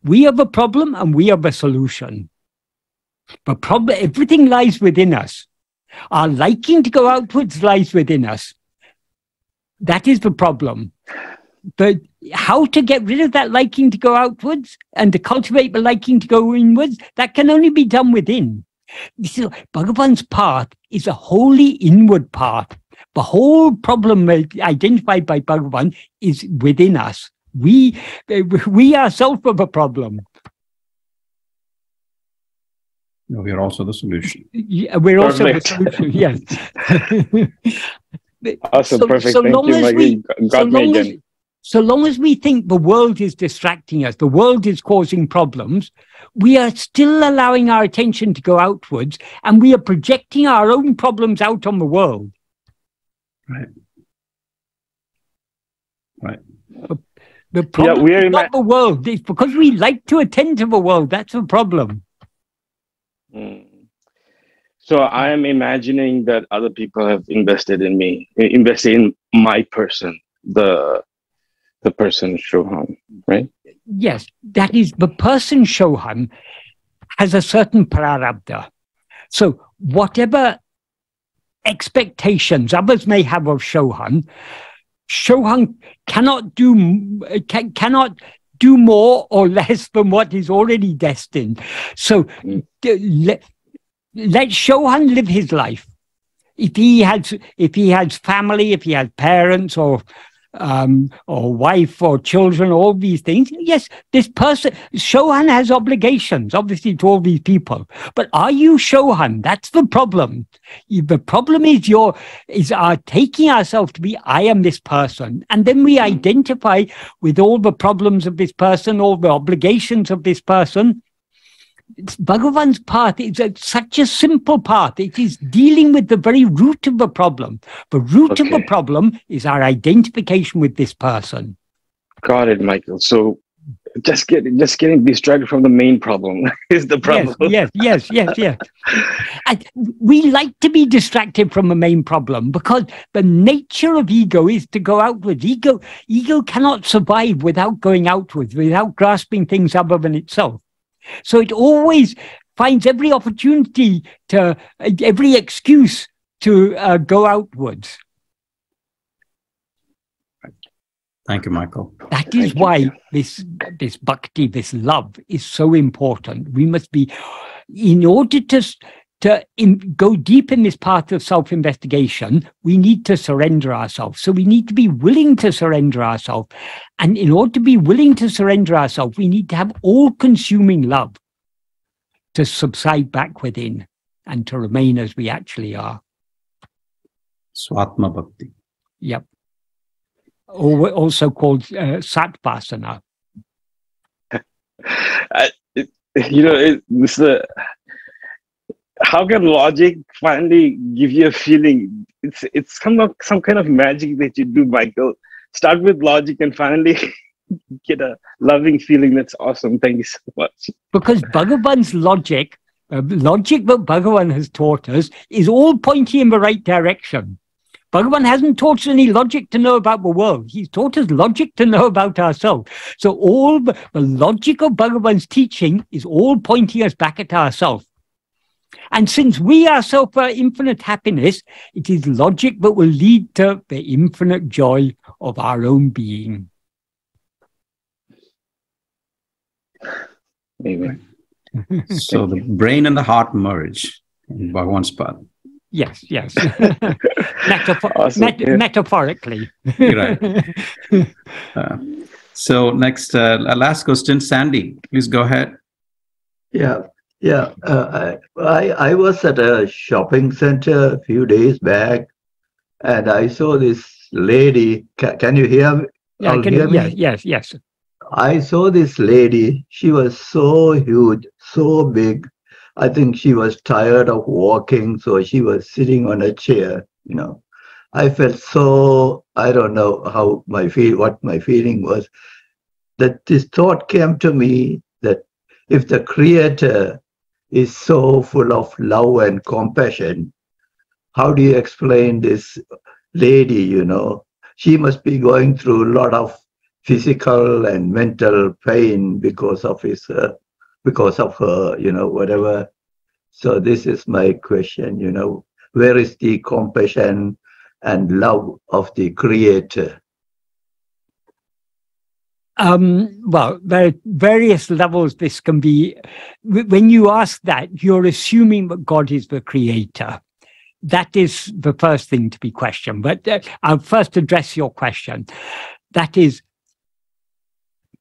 We are the problem and we are the solution. The problem, everything lies within us. Our liking to go outwards lies within us. That is the problem. But how to get rid of that liking to go outwards and to cultivate the liking to go inwards, that can only be done within. Bhagavan's path is a wholly inward path. The whole problem identified by Bhagavan is within us. We ourselves are the problem. No, we are also the solution. Yeah, we're also the solution, yes. Awesome, perfect. Thank you, Maggie. Got me again. So long as we think the world is distracting us, the world is causing problems, we are still allowing our attention to go outwards, and we are projecting our own problems out on the world. Right. Right. The problem is not the world. It's because we like to attend to the world. That's the problem. So I am imagining that other people have invested in me, invested in my person, the person Shoham, right? Yes, that is, the person Shoham has a certain prarabdha. So whatever expectations others may have of Shoham cannot do more or less than what is already destined. So let Shoham live his life. If he has family, if he has parents or wife or children, all these things, yes, this person, Shoham has obligations, obviously, to all these people. But are you Shoham? That's the problem. The problem is our taking ourselves to be, I am this person. And then we identify with all the problems of this person, all the obligations of this person. Bhagavan's path is such a simple path. It is dealing with the very root of the problem. The root of the problem is our identification with this person. Got it, Michael. So just getting distracted from the main problem is the problem. Yes. And we like to be distracted from the main problem because the nature of ego is to go outwards. Ego cannot survive without going outwards, without grasping things other than itself. So it always finds every opportunity every excuse to go outwards. Thank you, Michael. That is why this bhakti, this love, is so important. We must be, in order to go deep in this path of self-investigation, we need to surrender ourselves. So we need to be willing to surrender ourselves. And in order to be willing to surrender ourselves, we need to have all-consuming love to subside back within and to remain as we actually are. Swatma Bhakti. Yep. Also called Satvasana. How can logic finally give you a feeling? It's some kind of magic that you do, Michael. Start with logic and finally get a loving feeling. That's awesome. Thank you so much. Because Bhagavan's logic that Bhagavan has taught us is all pointing in the right direction. Bhagavan hasn't taught us any logic to know about the world. He's taught us logic to know about ourselves. So all the logic of Bhagavan's teaching is all pointing us back at ourselves. And since we ourselves are infinite happiness, it is logic that will lead to the infinite joy of our own being. Amen. So the brain and the heart merge in Bhagavan's path. Yes. Metaphorically. Right. So next, last question, Sandy, please go ahead. I was at a shopping center a few days back, and I saw this lady. Can you hear me? Yeah, hear me? Yes. I saw this lady. She was so huge, so big. I think she was tired of walking, so she was sitting on a chair. I felt so, I don't know what my feeling was, that this thought came to me that if the Creator is so full of love and compassion, how do you explain this lady? She must be going through a lot of physical and mental pain because of her, whatever. So this is my question, where is the compassion and love of the Creator? Well, there are various levels this can be. When you ask that, you're assuming that God is the creator. That is the first thing to be questioned. But I'll first address your question. That is,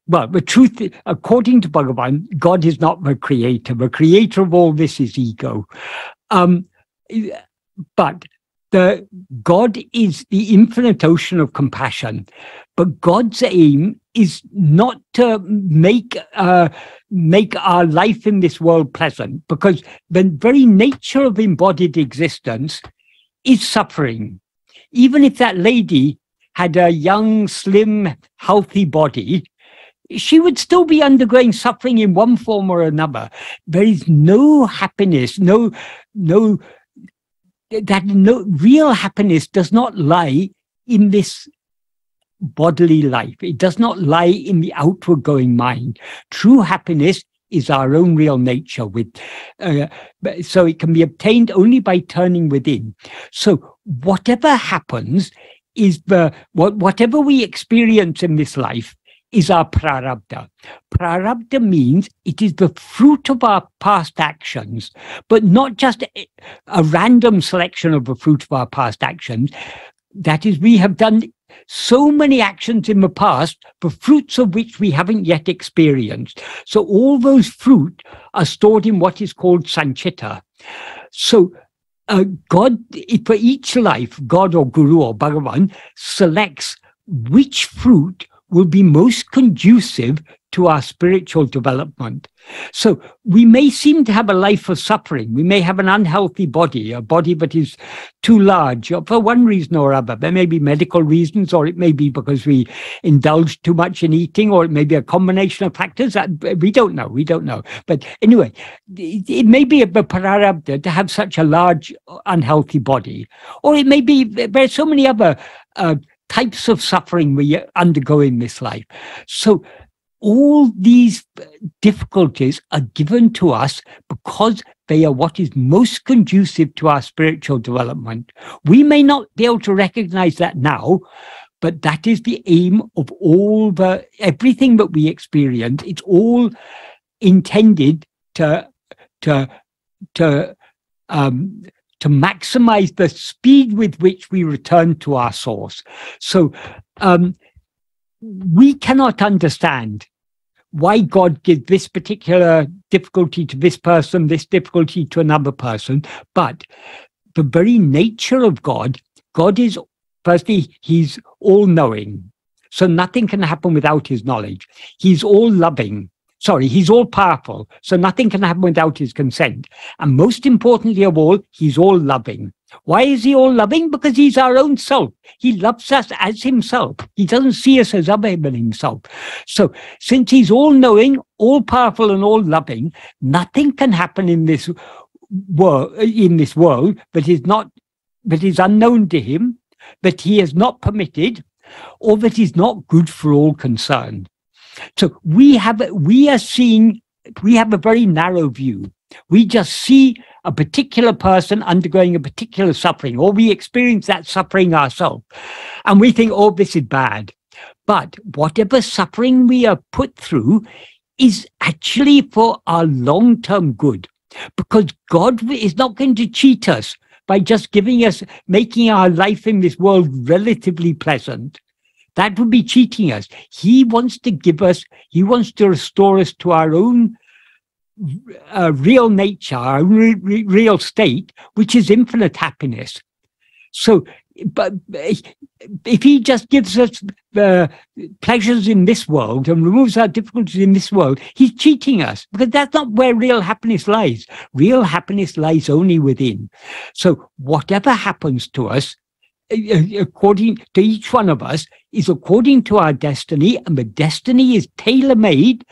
well, the truth, according to Bhagavan, God is not the creator. The creator of all this is ego. But God is the infinite ocean of compassion, but God's aim is not to make our life in this world pleasant, because the very nature of embodied existence is suffering. Even if that lady had a young, slim, healthy body, she would still be undergoing suffering in one form or another. There is no happiness, no real happiness does not lie in this bodily life. It does not lie in the outward going mind. True happiness is our own real nature, so it can be obtained only by turning within. So whatever happens is whatever we experience in this life is our prarabdha. Prarabdha means it is the fruit of our past actions, but not just a random selection of the fruit of our past actions. That is, we have done so many actions in the past, the fruits of which we haven't yet experienced. So all those fruit are stored in what is called sanchita. So God, for each life, God or Guru or Bhagavan selects which fruit will be most conducive to our spiritual development. So we may seem to have a life of suffering. We may have an unhealthy body, a body that is too large for one reason or other. There may be medical reasons, or it may be because we indulge too much in eating, or it may be a combination of factors that we don't know. We don't know. But anyway, it may be a prarabdha to have such a large, unhealthy body, or it may be there are so many other types of suffering we undergo in this life. So all these difficulties are given to us because they are what is most conducive to our spiritual development. We may not be able to recognize that now, but that is the aim of everything that we experience. It's all intended to maximize the speed with which we return to our source. So we cannot understand why God gives this particular difficulty to this person, this difficulty to another person, but the very nature of God is, firstly, he's all-knowing, so nothing can happen without his knowledge. He's all-loving. He's all-powerful, so nothing can happen without his consent. And most importantly of all, he's all-loving. Why is he all-loving? Because he's our own self. He loves us as himself. He doesn't see us as other than himself. So since he's all-knowing, all-powerful, and all-loving, nothing can happen in this world that is unknown to him, that he has not permitted, or that is not good for all concerned. So we have a very narrow view. We just see a particular person undergoing a particular suffering, or we experience that suffering ourselves, and we think, oh, this is bad. But whatever suffering we are put through is actually for our long-term good, because God is not going to cheat us by just making our life in this world relatively pleasant. That would be cheating us. He wants to restore us to our own real nature, our real state, which is infinite happiness. So, but if he just gives us the pleasures in this world and removes our difficulties in this world, he's cheating us, because that's not where real happiness lies. Real happiness lies only within. So whatever happens to us, according to each one of us, is according to our destiny, and the destiny is tailor-made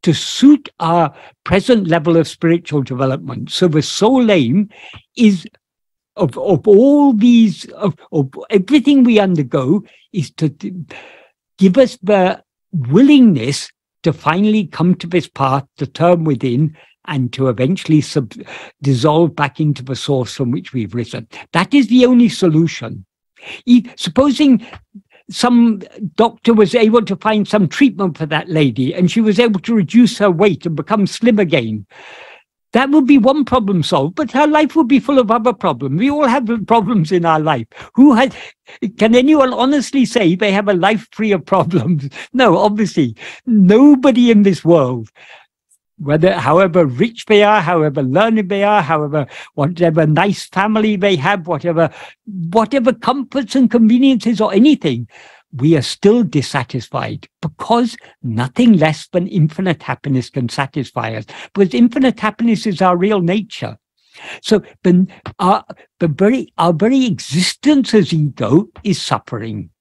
to suit our present level of spiritual development. So the sole aim is of everything we undergo is to give us the willingness to finally come to this path, to turn within, and to eventually dissolve back into the source from which we've risen. That is the only solution. Supposing some doctor was able to find some treatment for that lady and she was able to reduce her weight and become slim again, that would be one problem solved, but her life would be full of other problems. We all have problems in our life. Can anyone honestly say they have a life free of problems? No, obviously, nobody in this world however rich they are, however learned they are, whatever nice family they have, whatever comforts and conveniences or anything, we are still dissatisfied, because nothing less than infinite happiness can satisfy us, because infinite happiness is our real nature. So our very existence as ego is suffering.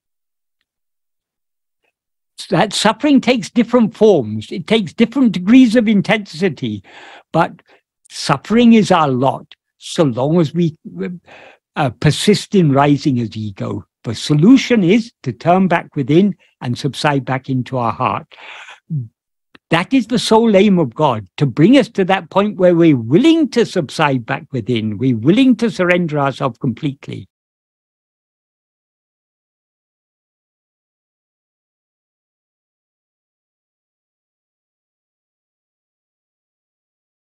That suffering takes different forms. It takes different degrees of intensity, but suffering is our lot, so long as we persist in rising as ego. The solution is to turn back within and subside back into our heart. That is the sole aim of God, to bring us to that point where we're willing to subside back within, we're willing to surrender ourselves completely.